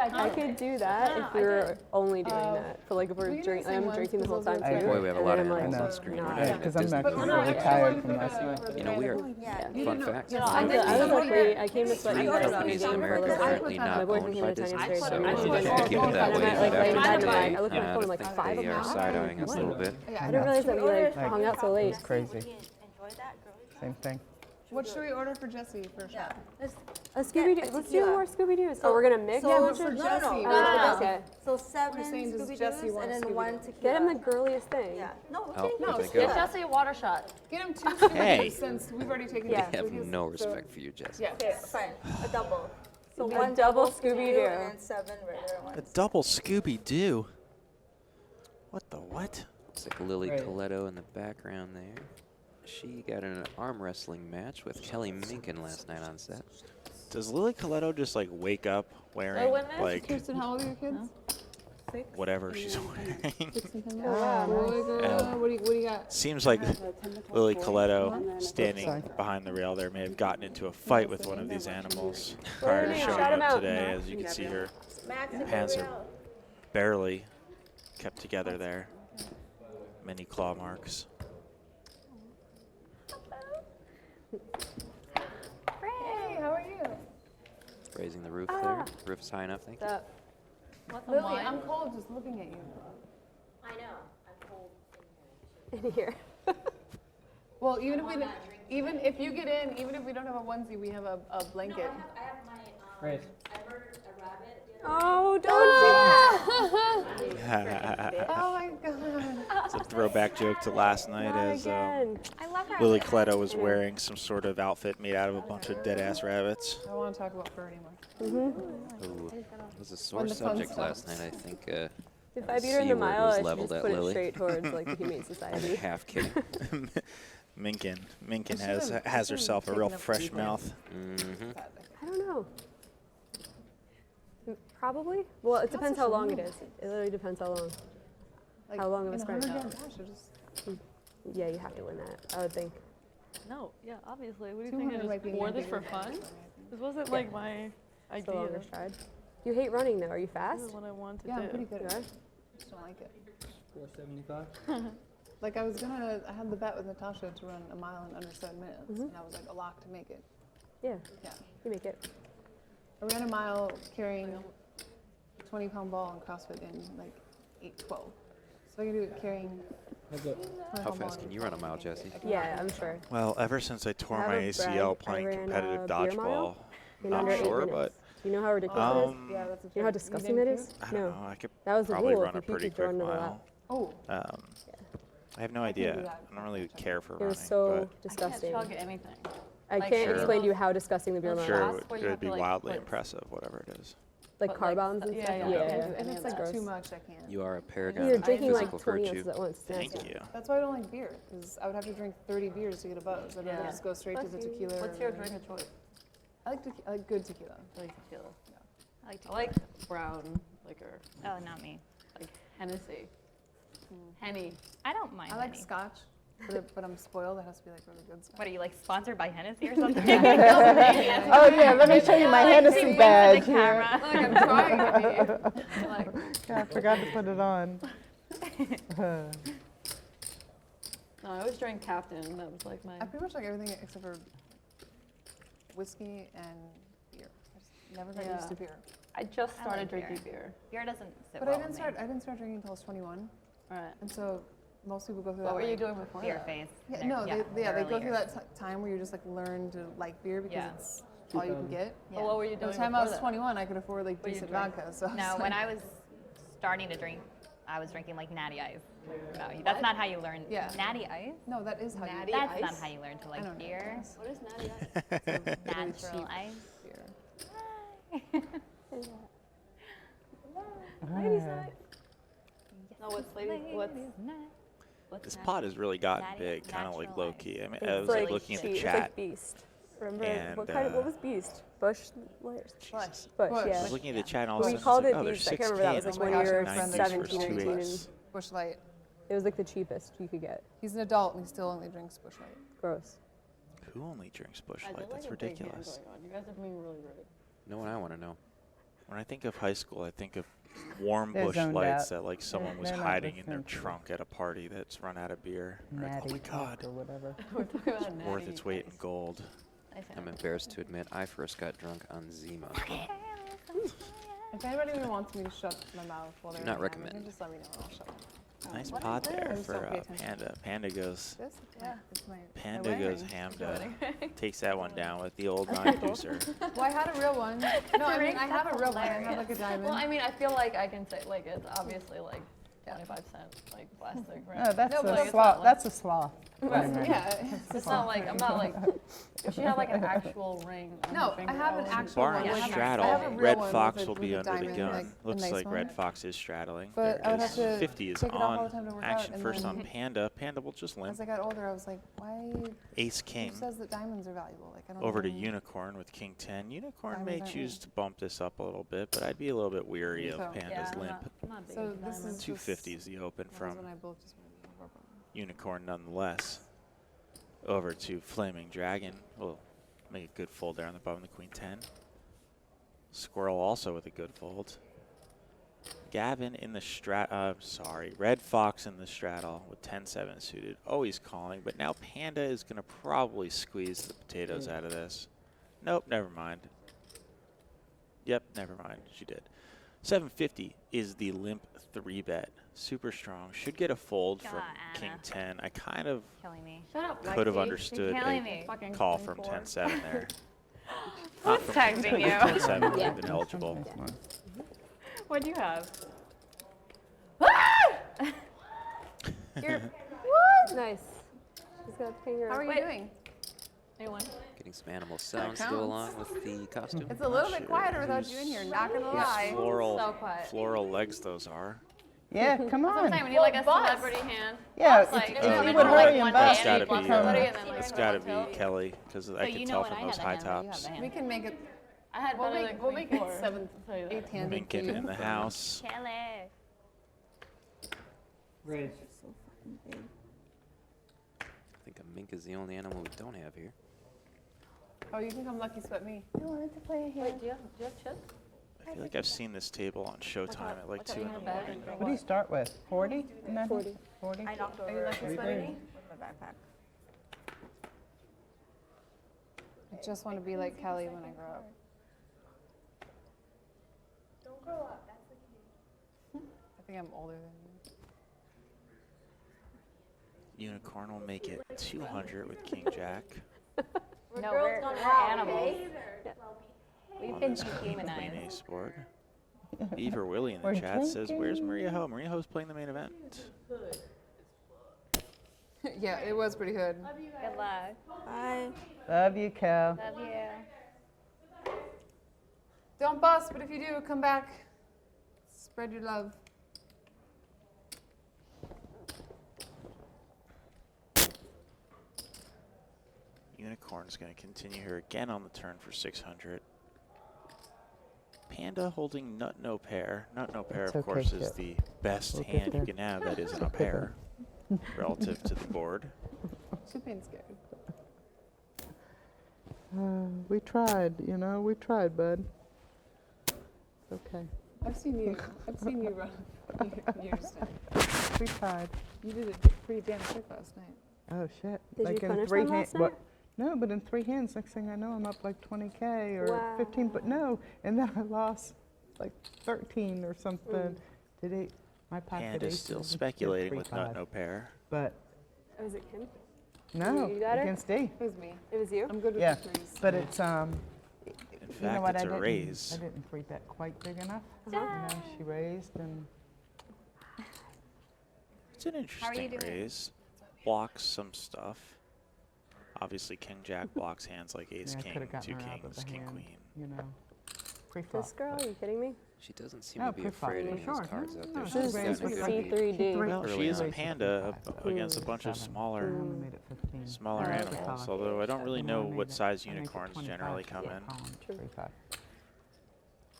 I could do that if we were only doing that. But like if we're we drinking, didn't I'm say drinking the once, whole time because too. those Boy, we have a and lot then of I'm animals like, on screen. nah. We're Yeah, having a because I'm Disney actually But party. really no, tired no, from last no, night. You know, we are, Yeah. fun fact, I was like, wait, I came to sweat three you guys companies game in for a America little bit. currently My not My boyfriend owned came by to Chinese Disney, Space, so and I we was should like, keep it that and way. I'm But like laying after down today, tonight. I looked at my phone, I like think 5 they are o'clock. side-eyeing us a little bit. I didn't realize that we like hung out so late. It's crazy. Enjoy that, girlies. Same thing. What should we order for Jesse for a shot? A Scooby Doo. Let's do more Scooby Doos. Oh, we're gonna mix. So, Yeah, but so- for no, Jesse, no, we no, want no, Okay. So 7 saying, does Scooby Jesse Doos want and then Scooby-Doo? 1 tequila. Get him the girliest thing. Yeah. No, we Oh, take no, no. they Give go. Jesse a water shot. Get him 2 Scooby Hey. since we've already taken Yeah. They have Scooby-Doos. no respect for you, Jesse. Yeah. Okay, fine. A double. So A 1 double Scooby-Doo Scooby-Doo. and then 7 regular A ones. double Scooby-Doo. What the what? Looks like Lily Right. Coletto in the background there. She got in an arm wrestling match with Kelly Minkin last night on set. Does Lily Coletto just like wake up wearing win this? like Kirsten, how old are your kids? whatever she's wearing? Boy, girl, what do you got? Seems like Lily Coletto, standing behind the rail there, may have gotten into a fight with one of these animals prior to showing Shout him up out. today. As you can see, her Max and hands are Gabrielle. barely kept together there. Many claw marks. Raising the roof there. Roof is high enough, thank you. What's a Lily, wine? I'm cold just looking at you. I know. I'm cold In here. Well, even if you get in, even if we don't have a onesie, we have a blanket. I have my, Grace. I murdered a rabbit. Oh, don't Oh my god. It's a throwback joke to last night as again. I love her. Lily Cleto was wearing some sort of outfit made out of a bunch of dead-ass rabbits. I don't want to talk about fur anymore. Ooh, it was a sore When the fun subject last stops. night. I think If I beat her in the C-word mile, was I should leveled just at put it Lily. straight towards like the Humane I'm Society. half kidding. Minkin She's has been herself a taking real up fresh people. mouth. I don't know. Probably. Well, it depends how long it is. It literally depends how long. Like, How long of a in sprint? 100 yards, dash, or just Yeah, you have to win that, I would think. No, yeah, obviously. What do you think? 200 I might just be wore maybe this for the fun? best. This wasn't like my It's a idea. longer stride. You hate running though. Are you This fast? is what I want to Yeah, I'm do. pretty good You at are? it. I just don't like it. 475. Like I had the bet with Natasha to run a mile in under 7 minutes, and I was like a lock to make it. Yeah, Yeah. you make it. I ran a mile carrying a 20-pound ball in CrossFit in like 8:12. So I can do it carrying. How fast can you run a mile, Jesse? Yeah, I'm sure. Well, ever since I tore I my have a ACL brag. playing I ran competitive a beer mile dodgeball, in not under 8 sure, minutes. but Do you know how ridiculous it is? Yeah, that's a You know how joke. disgusting didn't that puke? is? I don't know. I could That was the probably rule. run a If you pretty puked, you quick run to the lap. mile. Oh, I have no I can idea. do that. I don't really care for It running. was so I can't disgusting. chug anything. I Like, can't sure. explain to you how disgusting the beer but mile sure, is. it That's where would, you it have would be to, like, wildly put- impressive, whatever it is. Like But, car like, bombs and yeah, stuff. yeah, Yeah, yeah. yeah. if That's it's like gross. too much, I can't. You are a paragon You're of drinking like physical 20 virtue. ounces at once. It's nasty. Thank you. That's why I don't like beer, because I would have to drink 30 beers to get a buzz. I'd rather Yeah. just go straight to the Bless you. tequila. What's or your the- drink of choice? I like good tequila. I like tequila. I like to I like brown liquor, Oh, not me. like Hennessy. Henny. I don't mind. I like Henny. scotch, but I'm spoiled. It has to be like really good scotch. What are you like sponsored by Hennessy or something? Oh yeah, let me show you my Hennessy badge the here. camera. Like I'm trying to be. Like, Yeah, I forgot to put it on. no, I always drank Captain. That was like my. I pretty much like everything except for whiskey and beer. I just never got used Yeah. to beer. I just I started like beer. drinking beer. Beer doesn't sit But well I didn't with start. me. I didn't start drinking until I was 21, All right. and so most people go through What that. were you like- doing before Beer that? phase. Yeah, in no, their- they their go early through years. that time where you just like learn to like beer because Yeah. it's all you can get. But what were you By doing the time before I was that? 21, I could afford like What do you decent drink? vodka. So No, when I was starting to drink, I was drinking like Natty Ice. No, that's not how you learn. Yeah. Natty Ice? no, that is how Natty you That's not Ice? how you learn to I like don't know. beer. What is natty ice? Natural cheap ice. beer. Ladies' night. No, what's ladies? What's This pod has really gotten Natty- big, kind of like natural low ice. key. I mean, It's I was like looking at cheese. the It's chat. like Beast. Remember And, what was Beast? Bush layers. Jesus. Bush, Bush. I yeah. was looking at the chat and all We of a sudden called it's it like, oh, there's Beast. I 6 can't remember. That was cans. like when my you gosh, were my friend is 17 or 18. 18. And Bush Light. it was like the cheapest you could get. He's an adult and he still only drinks Bush Light. Gross. Who only drinks Bush I Light? did That's like a big hand ridiculous. going on. You guys are being really rude. No one I want to know. When I think of high school, I think of warm They're Bush zoned Lights out. that like someone was they're not hiding in their listening to you. trunk at a party that's run out of beer. Or like, oh Natty my God, or whatever. We're talking about natty worth its weight in ice. gold. Nice I'm hand. embarrassed to admit I first got drunk on Zima. If anybody even wants me to shut my mouth while they're Do not having recommend. it, just let me know and I'll shut up. Nice What pod is there this? for Don't pay attention. Panda. Panda goes This? Yeah. It's my Panda wedding goes ring. ham Your wedding ring. takes that one down with the old non-juicer. Well, I had a real one. No, I mean, I have a real one. I have hilarious. like a diamond. Well, I mean, I feel like I can say, like, it's obviously like 25 cent, like plastic, right? Oh, that's No, but a it's sloth. not like- That's a sloth. yeah. It's not like, I'm not like, if she had like an actual ring on No, her finger, I have an would- actual Bar one. and I have a straddle. real Red one Fox with a- will be with a under the diamond, gun. like, a Looks nice like one. Red Fox is straddling. But I would have to 50 is take it off all on the time to work out, action and first then- on Panda. Panda will just limp. As I got older, I was like, why? Ace Who King says that diamonds are valuable? Like, I don't over to know. Unicorn with King 10. Unicorn may Diamonds aren't choose to bump this up a little bit, but I'd be a little bit weary of So- Panda's Yeah, I'm limp. not, I'm not big So into this diamonds. is 250 is the open My from husband and I both just want to work on it. Unicorn nonetheless. Over to Flaming Dragon. Will make a good fold there on the bottom of the Queen 10. Squirrel also with a good fold. Gavin in the Red Fox in the straddle with 10-7 suited. Always calling, but now Panda is going to probably squeeze the potatoes out of this. Nope, never mind. Yep, never mind. She did. 750 is the limp 3-bet. Super strong. Should get a fold from King 10. I kind of could have understood a call from 10-7 there. Who's texting you? 10-7 would have been eligible. What'd you have? What? Nice. She's got a finger. How are you doing? Anyone? Getting some animal sounds to go along with the costume. It's a little bit quieter without you in here, not gonna lie. Floral legs those are. Yeah, come on. That's what I'm saying. We need like a celebrity hand. Yeah, Like, you would hurry and bust. That's gotta be Kelly, because I can tell from those high tops. We can make it. I had We'll better make, than we'll make queen it four. seventh, eighth handed. Lincoln in the house. Kelly. Raise. I think a mink is the only animal we don't have here. Oh, you can come lucky sweat me. I wanted to play a hand. Wait, do you have chips? I feel like I've seen this table on Showtime at like 2 in the morning. What do you start with? 40? 40. 40? I knocked Are you over lucky with sweating me? my backpack. I just want to be like Kelly when I grow up. Don't grow up. That's the key. I think I'm older than you. Unicorn will make it 200 with King Jack. No, girls we're gone wild, animals. okay? We've been Queen dehumanized. Ace board. Beaver Willie in the We're chat says, drinking. "Where's Maria Ho? Maria Ho's playing the main event." Yeah, it was pretty good. Good luck. Bye. Love you, Cal. Love you. Don't bust, but if you do, come back. Spread your love. Unicorn's going to continue here again on the turn for 600. Panda holding nut no pair. Nut no pair, It's of course, okay, is Kip. the best We'll get hand you there. can have that isn't a pair relative to the board. She's being scared. We tried, we tried, bud. It's okay. I've seen you run. You understand. We tried. You did it pretty damn quick last night. Oh, shit. Did like you in punish 3 them hands. last night? No, but in 3 hands, next thing I know, I'm up like 20K or Wow. 15, but no. And then I lost like 13 or something. Did he? My pocket Panda's ace still is speculating with nut 3-5. no pair. But Oh, was it Kim? no, You got her? against D. It was me. It was you? I'm good with Yeah, the threes. but it's, In you know fact, what, it's I a didn't, raise. I didn't 3-bet quite big enough. Uh-huh. She raised and It's an interesting raise. Blocks some stuff. Obviously, King Jack blocks hands like Ace yeah, I King, could have gotten 2 her out of Kings, the King hand, Queen. Pre-flop. This girl? Are you kidding me? She doesn't seem No, to be pre-flop. afraid of any of those Sure. cards out No, there. she She's raised got with a good C3. C3D. Well, she early is a on. panda against a bunch of smaller made it 15. smaller Oh, animals, okay. although I don't really know I made what it- size I made it unicorns 25 generally to come the in. column, 3-5.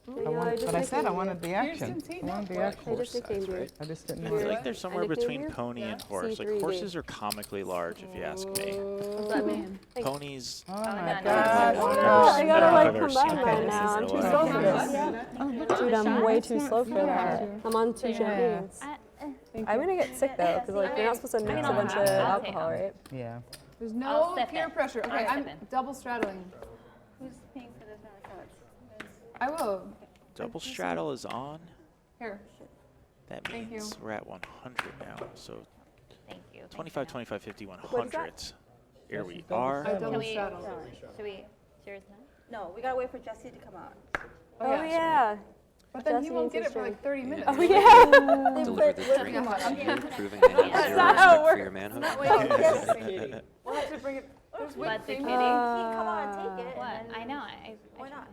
Danielle, But I said I wanted the Kirsten action. Tate I wanted the Notebook. action. I just nicknamed you. right? I just didn't I know. feel You're like they're somewhere nicknamed between you? pony and horse. Like C3D. horses are comically large, if you ask me. What's that mean? Ponies. Oh my no, God. no, Oh, no. I gotta I've like ever come seen back a mine pony now. I'm in too real slow life. for this. Dude, I'm way too slow for that. I'm on 2 champagnes. I'm gonna get sick though, because like you're not supposed to mix a bunch of alcohol, right? Yeah. There's I'll no sip peer it. pressure. Okay, I'll I'm sip it. double straddling. Who's paying for this round of cards? I will. Double straddle is on. Here. That Thank means you. we're at 100 now. So Thank you. 25, 25, 50, What is 100. Here we are. I double Can we, straddle. should we cheers now? No, we gotta wait for Jesse to come out. Oh yeah. But then he Jesse won't needs get his it for drink. like 30 minutes. Oh yeah. Deliver the drink Come on, I'm to you, here. proving they have zero not how it respect for your manhood. Yes. We'll have to bring it. There's But whipped the cream. kitty. Come on, take it. What? and then- I know. Why not?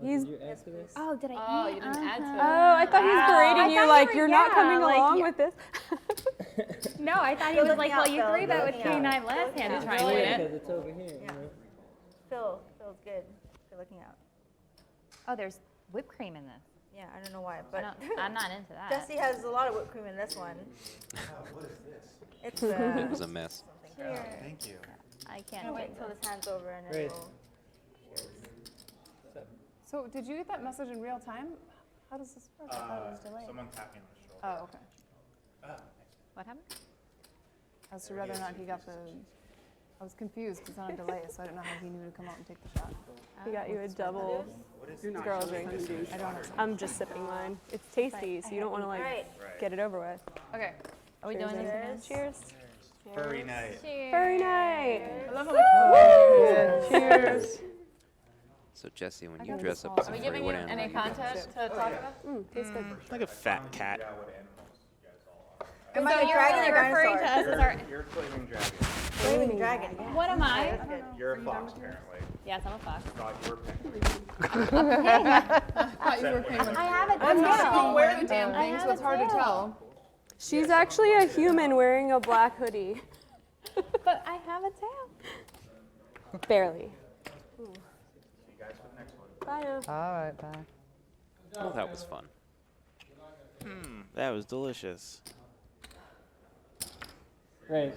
He's. Did you add to this? Oh, did I Oh, eat? you didn't add to it. Oh, I thought he was berating you like you're not coming along with this. No, I thought he was like, well, you Phil. 3-bet with Looking out. K9 last hand to Looking try out. and win Because it. it's over here, Yeah. you know? Phil's good. Good looking out. Oh, there's whipped cream in this. Yeah, I don't know why, I but don't- I'm not into that. Jesse has a lot of whipped cream in this one. What is this? It's It was a mess. Thank you. I can't I'll wait. wait until this hand's over and then Great. we'll. So did you get that message in real time? How does this work? I thought it was delayed. Someone tapped me on the shoulder. Oh, okay. What happened? As to whether or not he got the I was confused because on a delay, so I didn't know how he knew to come out and take the shot. We got you a double girl drink. I don't know. I'm just sipping mine. It's tasty, so you don't want to like get it over with. Okay. Are we doing this again? Cheers. Furry night. Furry night. I love how Cheers. So Jesse, when you dress up as Are a we furry, giving you what animal any are you gonna content dress to talk about? Tastes good. Like a fat cat. Am I a You're dragon really or referring to dinosaur? us as our. You're a flaming dragon. Flaming dragon. Yeah. What am I? That's good. You're a fox, apparently. Yes, I'm a fox. Thought you were penguin. thought you were penguin. I have a I'm not tail. gonna wear the damn I thing, so have it's a hard to tail. tell. She's actually a human wearing a black hoodie. But I have a tail. Barely. See you guys for the next one. Bye now. All right, bye. Well, that was fun. That was delicious. Raise.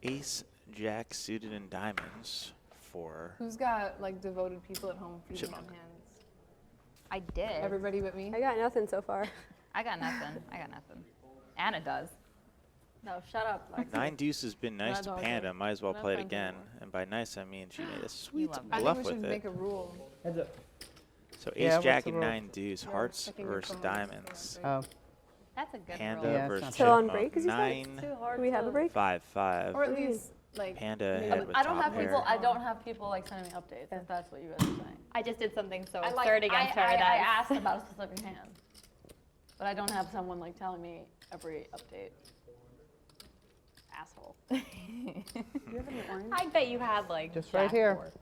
Ace, Jack, suited in diamonds for Who's got like devoted people at home feeding on Chipmunk. hands? I did. Everybody but me? I got nothing so far. I got nothing. I got nothing. Anna does. No, shut up. Lexi. 9 deuce has been nice Not to dog Panda. it. Might as well Not play it fun to again. watch. And by nice, I mean she made a sweet love I bluff think we should with make it. a rule. Heads up. So Yeah, Ace, what's Jack, the and rule? 9 deuce. Hearts checking your versus phone. diamonds. Oh, That's a good Panda rule. Yeah, versus it's Still on Chipmunk. break, as you said? 9, Too hard Do we have to- a break? 5, 5. Or at least like. Panda maybe- ahead with I don't top have people. pair. I don't have people like sending me updates. If that's what you guys are saying. I just did something so I absurd against her I that asked about a specific hand, but I don't have someone like telling me every update. Asshole. I bet you had like Just right Jack here. four.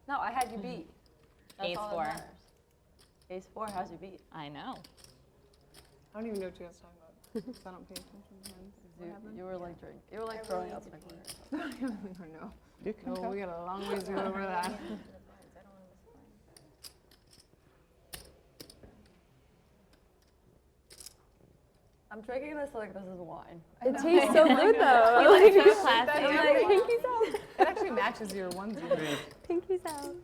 No, I had you beat. That's Ace all that four. matters. Ace 4 has you beat. I know. I don't even know what you guys are talking about. 'Cause I don't pay attention to hands. You were like drink. You were like throwing up in the corner. I don't even know. you can No, go. we got a long ways to go over that. I'm drinking this like this is wine. It tastes so good though. You look so Like, classy. I'm like, pinkies out. It actually matches your onesie. Pinkies out.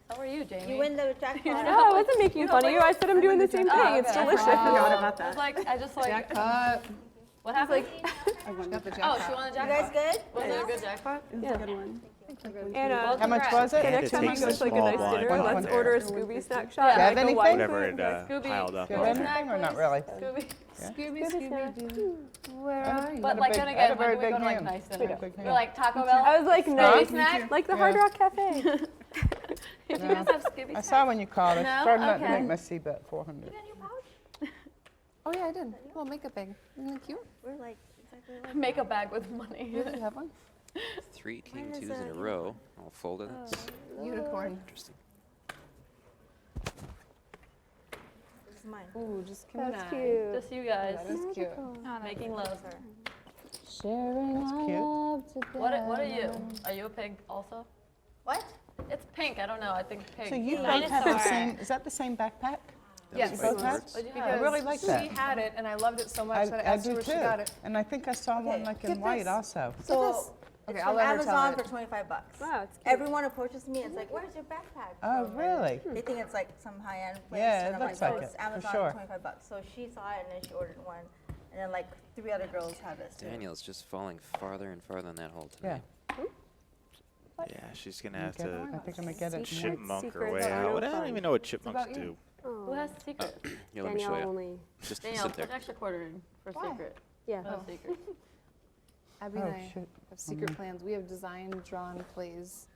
How are you, Jamie? You win the jackpot. No, I wasn't making fun of you. I said I'm doing the same thing. Oh, It's okay. delicious. I was like, I just like. Jackpot. What happened? Got the Oh, jackpot. she won the You guys jackpot. good? Was it a good jackpot? Yeah. And Well, How much congrats. was okay, it? next time we takes go the to like a small nice blind dinner, one let's there. order a Scooby snack shot. Do you have like a anything? white Whatever one. it Scooby. piled up. Do you have on. anything or not really? Scooby. Scooby, Scooby Doo. Where are you? But a like big- then I had again, a very when do we go big to like hand. nice We dinner? do. Big We're hand. like Taco Bell. I was like, Scooby nice. snack. Like the Yeah. Hard Rock Cafe. Did you guys have Scooby I snacks? saw when you called. I No? started not to Okay. make my C-bet 400. Oh yeah, I did. Little makeup bag. Isn't it cute? We're like exactly like Make a bag with money. You have one? 3 king twos in a row. All folded. That's Unicorn. interesting. this is mine. Ooh, just give me That's that. cute. Just you guys That is cute. making love. Sharing That's our cute. love together. What are you? Are you a pig also? What? It's pink. I don't know. I think pig. So you is- both have the Dinosaur. same, is that the same backpack? Yes. You both have? What'd you Because have? I really like she that. had it, and I loved it so much that I I asked her do where too. she got it. And I think I saw one Okay, like in get white this. also. So Okay, it's I'll from let her tell Amazon it. for $25. Wow, it's cute. Everyone approaches me and it's like, "Where's your backpack?" Oh, from?" really? They think it's like some high-end place. Yeah, and it I'm looks like, like "Oh, it's it, for Amazon sure. for $25." So she saw it and then she ordered one, and then like 3 other girls have it. too. Danielle's just falling farther and farther in that hole Yeah. tonight. Yeah, she's going to have Okay, to I think I'm gonna get it. Secret chipmunk her secrets way are out. no What? I don't fun. even know what chipmunks about you. do. Oh. Who has the secret? Here, let me show Danielle you. only. Just Danielle, sit put there. an extra quarter in for secret. Yeah. No secret. Abby Oh, and I shoot. have secret plans. We have designed, drawn plays.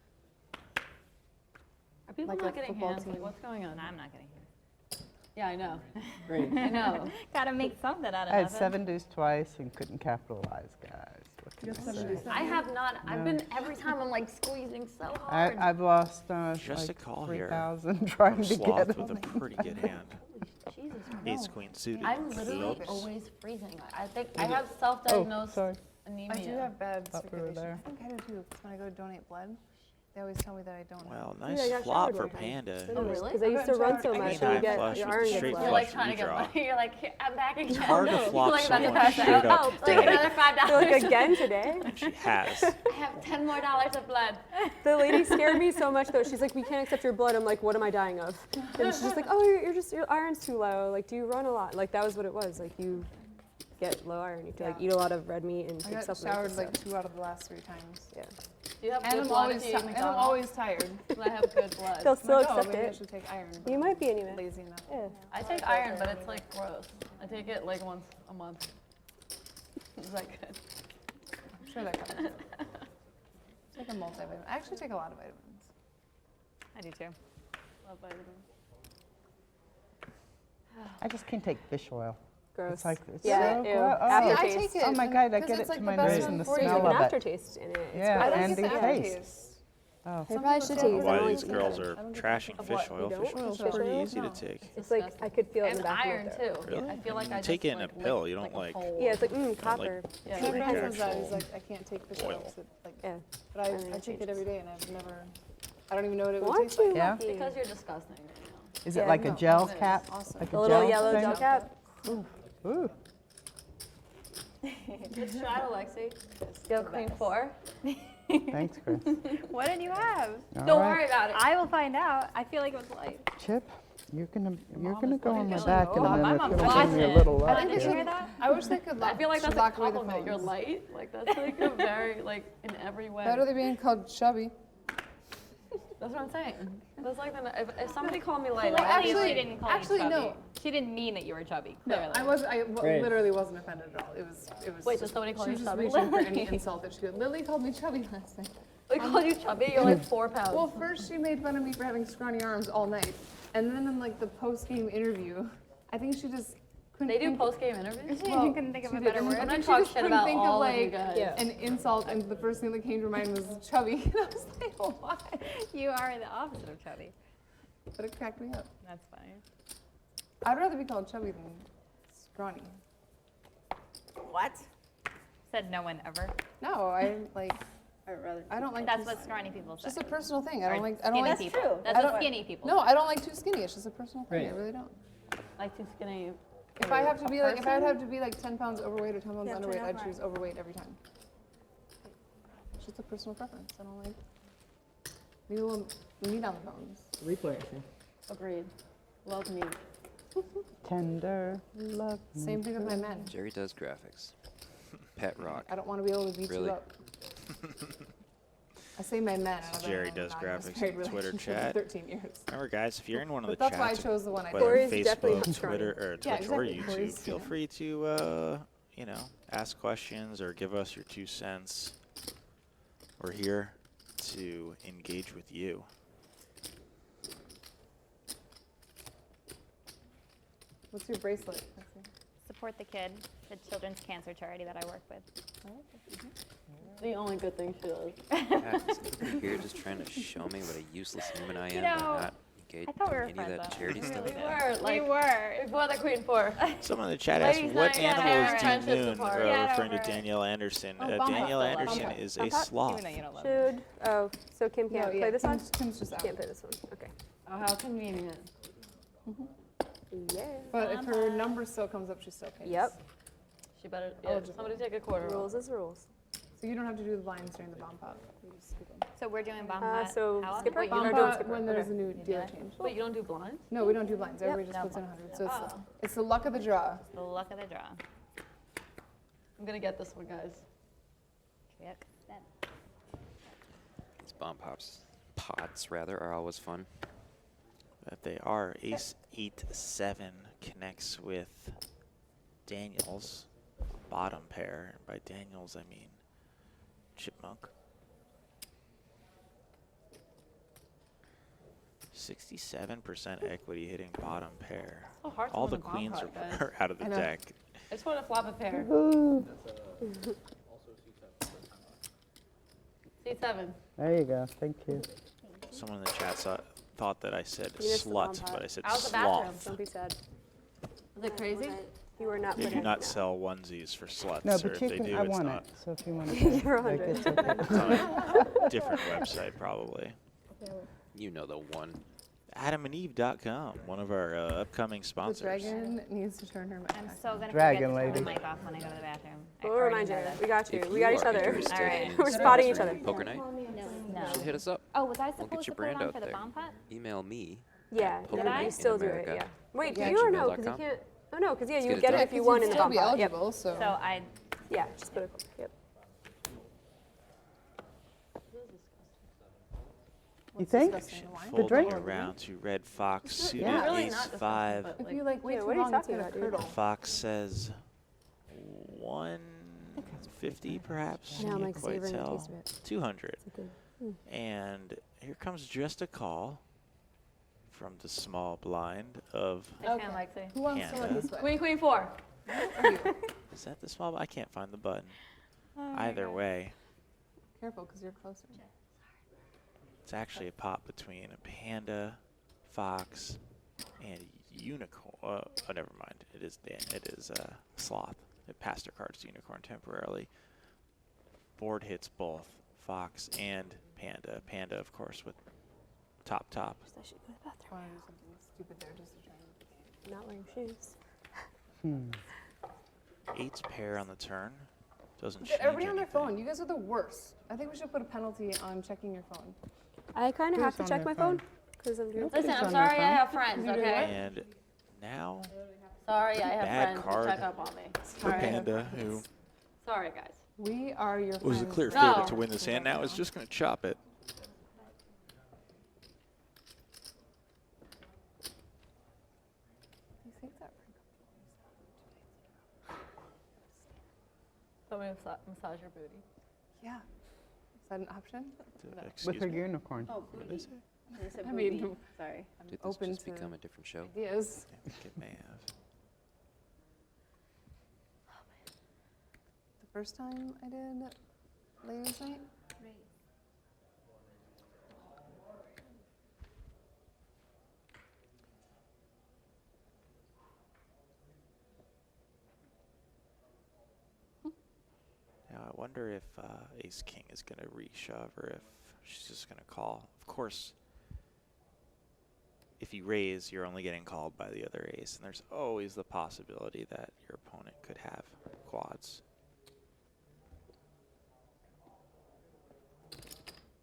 Are people Like not a getting football hands? Like, team. what's going on? I'm not getting here. Yeah, I know. Great. I know. Gotta make something out of I had nothing. 7 deuce twice and couldn't capitalize, guys. What can I say? I have not. I've No. been every time. I'm like squeezing so hard. I've lost Just a like call here 3,000 trying From to Sloth get with a them. pretty good hand. Jesus Ace no. queen suited. I'm literally Oops. always freezing. I think I have Oh, self-diagnosed sorry. anemia. I do have bad Thought we were circulation. there. I think I do too, because when I go to donate blood, They always tell me that I don't know. Well, Yeah, I nice got flop showered for one time. Panda. Oh, really? Because I used to run so I much, get and you nine get flush your with iron straight gets flush. You're low. like trying to get redraw. money. You're like, I'm back again. It's hard to flop You're like about to someone pass out. straight up Oh, like another $5. You're like, again today? She has. I have $10 more of blood. The lady scared me so much though. She's like, we can't accept your blood. I'm like, what am I dying of? And she's just like, oh, your iron's too low. Like, do you run a lot? Like, that was what it was. Like, you get low iron. You have to like eat a lot of red meat and I take got supplements. showered and like stuff. 2 out of the last 3 times. Yeah. Do you have And good I'm blood always if you eat and I'm McDonald's? always tired. I have good blood. They'll still I'm like, accept maybe I it. should take iron. You might be anyway. Lazy enough. Yeah. I take iron, but it's like gross. I take it like once a month. Is that good? I'm sure that covers it. Take a multivitamin. I actually take a lot of vitamins. I do too. Love vitamins. I just can't take fish oil. Gross. It's like, it's Yeah, so ew. gross. Aftertaste. I take it. Oh my God, I because get it's it like to the my best nose one and the for you. There's smell like an of it. aftertaste in it. It's Yeah, I gross. don't and get the the taste. aftertaste. Oh. Maybe I Some should people take say Why some these like girls that. are I don't get trashing Of fish what? oil. You Fish don't? oil's Fish pretty oil? easy to No. take. It's like, I could feel it in And the back iron of my throat. too. Really? I feel like I Take just, it in a like, pill. lick, You don't, like a like- whole- Yeah, it's like, Like, copper. Yeah. My drink friend says that. actual He's like, I can't take fish oil. oil. 'cause it, like, Yeah. but I And then it take it changes. every day and I've never, I don't even know what it Well, would aren't taste like. you Yeah. lucky? Because you're disgusting. You know? Is Yeah. it like a No, gel it's cap? awesome. Like The a little gel yellow thing? gel cap? Ooh. Let's try it, Lexi. You have Queen 4? Thanks, Chris. What did you have? All Don't right. worry about it. I will find out. I feel like it was light. Chip, you're gonna is go on my like, back in oh, a my minute. mom It's gonna give me a watching. little I luck think they Did you here. hear that? I wish they could I feel like should that's a lock away the compliment. You're phones. light. Like that's like a very like in every way. Better than being called chubby. That's what I'm saying. That's like if somebody called me light, Like, I'd be actually, like, she didn't call actually, you chubby. no. She didn't mean that you were chubby. No, Clearly. I was. I Right. literally wasn't offended at all. It was. Wait, did just- somebody call she you was just chubby? reaching for any insult that she could. Lily called me chubby last night. they called you chubby. You're like 4 pounds. Well, first she made fun of me for having scrawny arms all night, and then in like the post-game interview, I think she just couldn't. they do think- post game interviews. Well, couldn't think of she a did, better and word. I I'm think gonna she talk just shit couldn't about think all of of you like guys. Yeah. an insult, and the first thing that came to mind was chubby. And I was like, oh, why? You are the opposite of chubby. But it cracked me up. That's funny. I'd rather be called chubby than scrawny. What? Said no one ever. No, I like. I don't like. That's too what s- scrawny people say. It's just a personal thing. I Or don't like. I don't skinny like. people. That's I what don't- skinny people No, say. I don't like too skinny. It's just a personal thing. I Right. really don't. Like too skinny. If I have to be like, if I'd have to be like 10 pounds overweight or 10 pounds Yeah, underweight, turn I'd off choose overweight every time. It's just a personal preference. I don't like. Need a little meat on the bones. Replay, actually. Agreed. Love me. Tender love. Same thing with my men. Jerry does graphics. Pet rock. I don't want to be able to beat Really? you up. I say my men. and I've been Jerry in a does graphics non-married in the Twitter relationship chat. for 13 years. Remember, guys, if you're in one of the But that's why I chats, chose the one I whether Corey's Facebook, definitely scrawny. Twitter, or Yeah, Twitch or exactly. YouTube, Corey's, feel free to, ask questions or give us your 2 cents. We're here to engage with you. What's your bracelet? Support the kid, the children's cancer charity that I work with. The only good thing she does. Yeah, is everybody here just trying to show me what a useless human I am You by know, not engaged I thought we in were any of friends, that though. charity We stuff. really We did. were like We were. before the Queen 4. Someone in the chat asked, Ladies' what night, yeah, animals do friendships Moon, apart. Yeah, referring to over it. Danielle Anderson. Oh, Bump Danielle Up. Anderson Bump Up. is Bump a Up? sloth. Even though you don't love it. Should, oh, so Kim can't No, play this one? Tim's just out. Can't play this one, okay. Oh, how convenient. Yeah. But if her number still comes up, she still pays. Yep, She better. Yeah, Eligible. somebody take a quarter. rules is rules. So you don't have to do the blinds during the bomb pop. You just skip them. So we're doing bomb so how often? skipper? Wait, Bomb you Or don't don't Bomb skip when it, there's okay. a new dealer that? change. Wait, you don't do blinds? No, we don't do blinds. Everybody just No puts in blinds. 100. So Oh. it's the luck of the draw. The luck of the draw. I'm gonna get this one, guys. Trick. That. These bomb pods rather, are always fun. That they are. Ace 8-7 connects with Daniels, bottom pair. And by Daniels, I mean Chipmunk. 67% equity hitting bottom pair. So hard to All win the a bomb queens pod, guys. are out of the I know. deck. I just want to flop a pair. C7. There you go. Thank you. Someone in the chat thought that I said You missed the bomb slut, pod. but I said I was in the bathroom. sloth. Don't be sad. Is it crazy? You are not. They do putting not no. sell onesies for sluts. No, or but if you they can, do, I it's want not. it, so if you want to You're like, 100. it's okay. It's on a different website, probably. You know the one. AdamandEve.com, one of our upcoming The sponsors. dragon needs to turn her mic I'm back so on. gonna Dragon forget to lady. turn my mic off when I go to the bathroom. I We'll already remind you. know that. We got you. If We got you each are other. interested Alright. in We're spotting each sponsoring other. Poker night, No. you should hit us up. Oh, was I We'll supposed get to your put it brand on out for the there. bomb pot? Email me. Yeah, Poker yeah, Night you in still do it. America. Yeah. Wait, do Yeah, you or no? gmail.com. Because you can't. Oh no, because yeah, Let's you get it get it done. if you won in the Still bomb be pot. Yep. eligible, so. So I, Yeah, just put it. Yep. You think? Disgusting. Why? The drink? Folding around to Red Fox, suited Yeah. Really ace not disgusting, 5. but, If like, you like wait Yeah, too what are you long, it's talking gonna about, dude? curdle. Fox says 150, perhaps. Now I'm Can't like quite savoring the tell. taste of it. 200. It's good. And here comes just a call from the small blind of. I can't like say. Who wants to let Canada. this way? Queen, queen, 4. Is that the small? I can't find the button. Oh Either way, Careful, because you're closer. it's actually a pot between a panda, fox, and unicorn. Oh, never mind. It is sloth. It passed her cards to unicorn temporarily. Board hits both fox and panda. Panda, of course, with top. I should go to the bathroom. I want to do something stupid there just to try and. Not wearing shoes. Eight's pair on the turn. Doesn't Get change everybody on their anything. phone. You guys are the worst. I think we should put a penalty on checking your phone. I kind of Who's have to on check their my phone phone? because I'm doing. Listen, It's I'm on their sorry I phone. have friends, okay? And now Sorry I have Bad friends card. to check up on me. for Panda, who Sorry, guys. We are your was a friends. clear No. favorite to win this hand, now is just going to chop it. You think that Let me massage your booty. Yeah. Is that an option? With Excuse her me. unicorn. Oh, What did they say? They said I mean, booby. Sorry. I'm Did this open just to become a different show? ideas. I think it may have. The first time I did ladies' night, Now I wonder if Ace King is going to reshove or if she's just going to call. Of course, if you raise, you're only getting called by the other ace, and there's always the possibility that your opponent could have quads.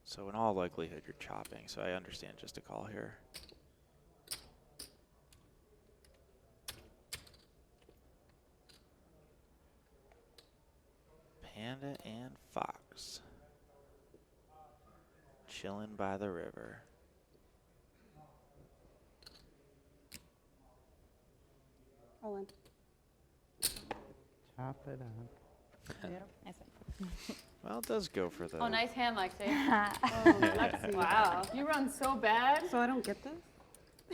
So in all likelihood, you're chopping, so I understand just a call here. Panda and Fox. Chilling by the river. Roland. Chop it up. nice one. Well, it does go for the. Oh, nice hand, Lexi. Lexi. Wow. You run so bad. So I don't get this?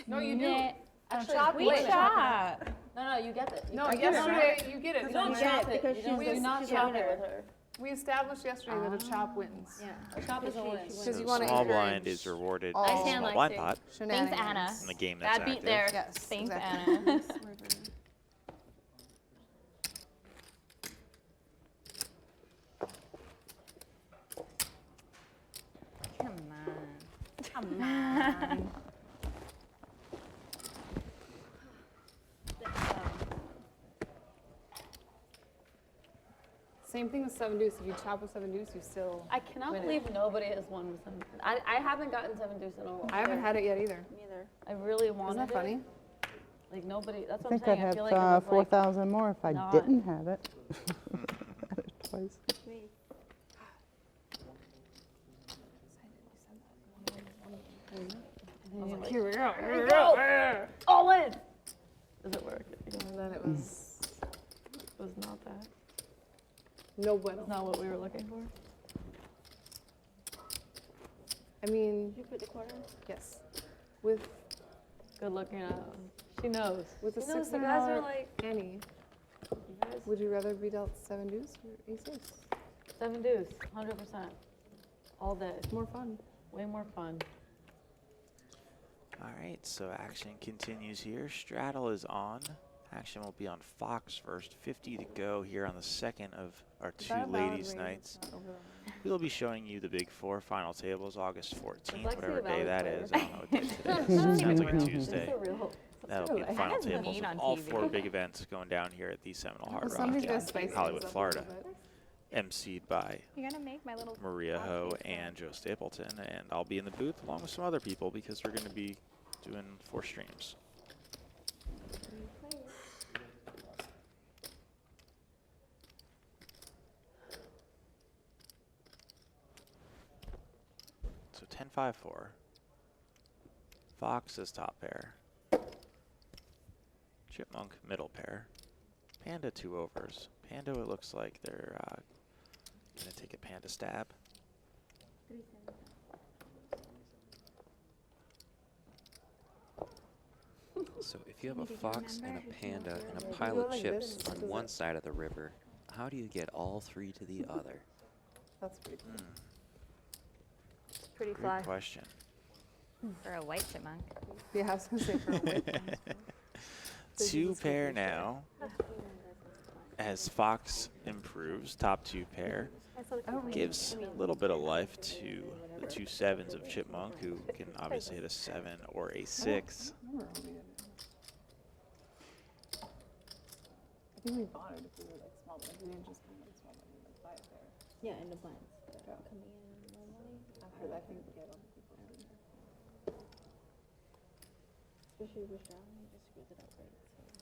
No, you do. Yeah. Actually, chop We it. shot. No, you get it. No, yesterday you get it. You don't get chop it it. because You she's don't the- do not she's chop the it winner. with her. We established yesterday that a chop wins. Yeah. A chop is a win. Because So you want to small encourage blind is rewarded all in Nice the hand, small Lexi. blind pot shenanigans. Thanks, Anna. in the game that's Bad beat active. there. Yes, Thanks, exactly. Anna. Come on. Come on. Same thing with 7 deuce. If you chop with 7 deuce, you still. I cannot Win it. believe nobody has won with 7. I haven't gotten 7 deuce in a while. I haven't had it yet either. Neither. I really wanted Isn't that funny? it. Like nobody. That's I what I'm think I'd saying. I have feel like it was like 4,000 more if I not- didn't have it. Had it twice. Here we go. Here we go. All in. Does it work? And then it was It was not that. no bueno. Not what we were looking for. I mean, You put the quarter in? yes. With Good looking out. She knows. with a She knows. $600 The guys are like. Annie, You guys. would you rather be dealt 7 deuce or ace ace? 7 deuce. 100%. All day. More fun. Way more fun. All right, so action continues here. Straddle is on. Action will be on Fox first. 50 to go here on the second of our two ladies' nights. We'll be showing you the Big Four final tables August 14th, whatever day that is. I don't know what day today is. Sounds like a Tuesday. That'll be the final tables of all 4 big events going down here at the Seminole Hard Rock in Hollywood, Florida. emceed by Maria Ho and Joe Stapleton, and I'll be in the booth along with some other people because we're going to be doing 4 streams. So 10-5-4. Fox is top pair. Chipmunk middle pair. Panda 2 overs. Panda, it looks like they're gonna take a panda stab. So if you have a fox and a panda and a pile of chips on one side of the river, how do you get all 3 to the other? That's pretty cool. Pretty Great fly. question. For a white chipmunk. Yeah, I was gonna say for a white chipmunk. 2 pair now. As Fox improves, top 2 pair. Gives a little bit of life to the 2 sevens of Chipmunk, who can obviously hit a 7 or a 6. I think we bought it if we were like small, but we didn't just come like small, but we like buy it there. Yeah, in the plants. Yeah. Coming in normally. After that, I think we get other people to do it. Especially with Charlie, just screws it up, right?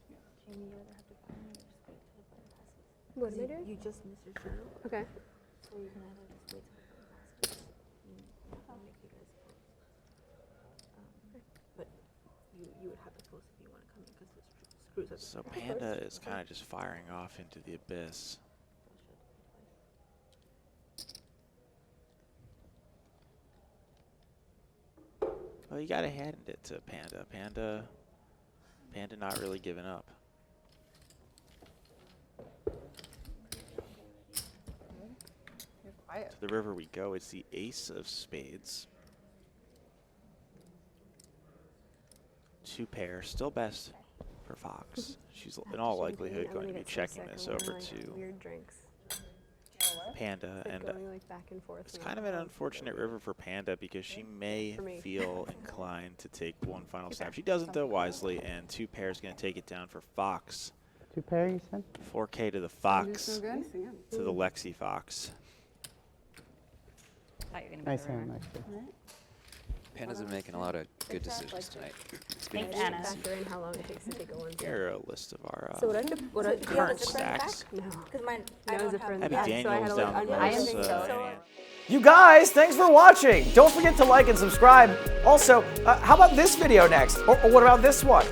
So, Jamie, you either have to find me or just wait till the button passes. What am I doing? You just missed your shot. Okay. So you can either just wait till the button passes. I'll make you guys close. But you would have to close if you want to come in because it screws up. So Panda is kind of just firing off into the abyss. Well, you gotta hand it to Panda. Panda not really giving up. Quiet. To the river we go. It's the ace of spades. 2 pair, still best for Fox. She's in all likelihood going to be checking this over to Weird drinks. Panda, and Going like back and forth. it's kind of an unfortunate river for Panda because she may feel inclined to take one final stab. She doesn't though wisely, and 2 pairs going to take it down for Fox. 2 pair, you said? 4K to the Fox, to the Lexy Fox. Nice hand, nice hand. Panda's been making a lot of good decisions tonight. Thanks, Anna. Factor in how long it takes to take a one. Here are a list of our So what I current stacks. No. Because mine, I That was don't a friend have Abbey Daniels down the I am most. so You guys, thanks for watching. Don't forget to like and subscribe. Also, how about this video next? Or what about this one?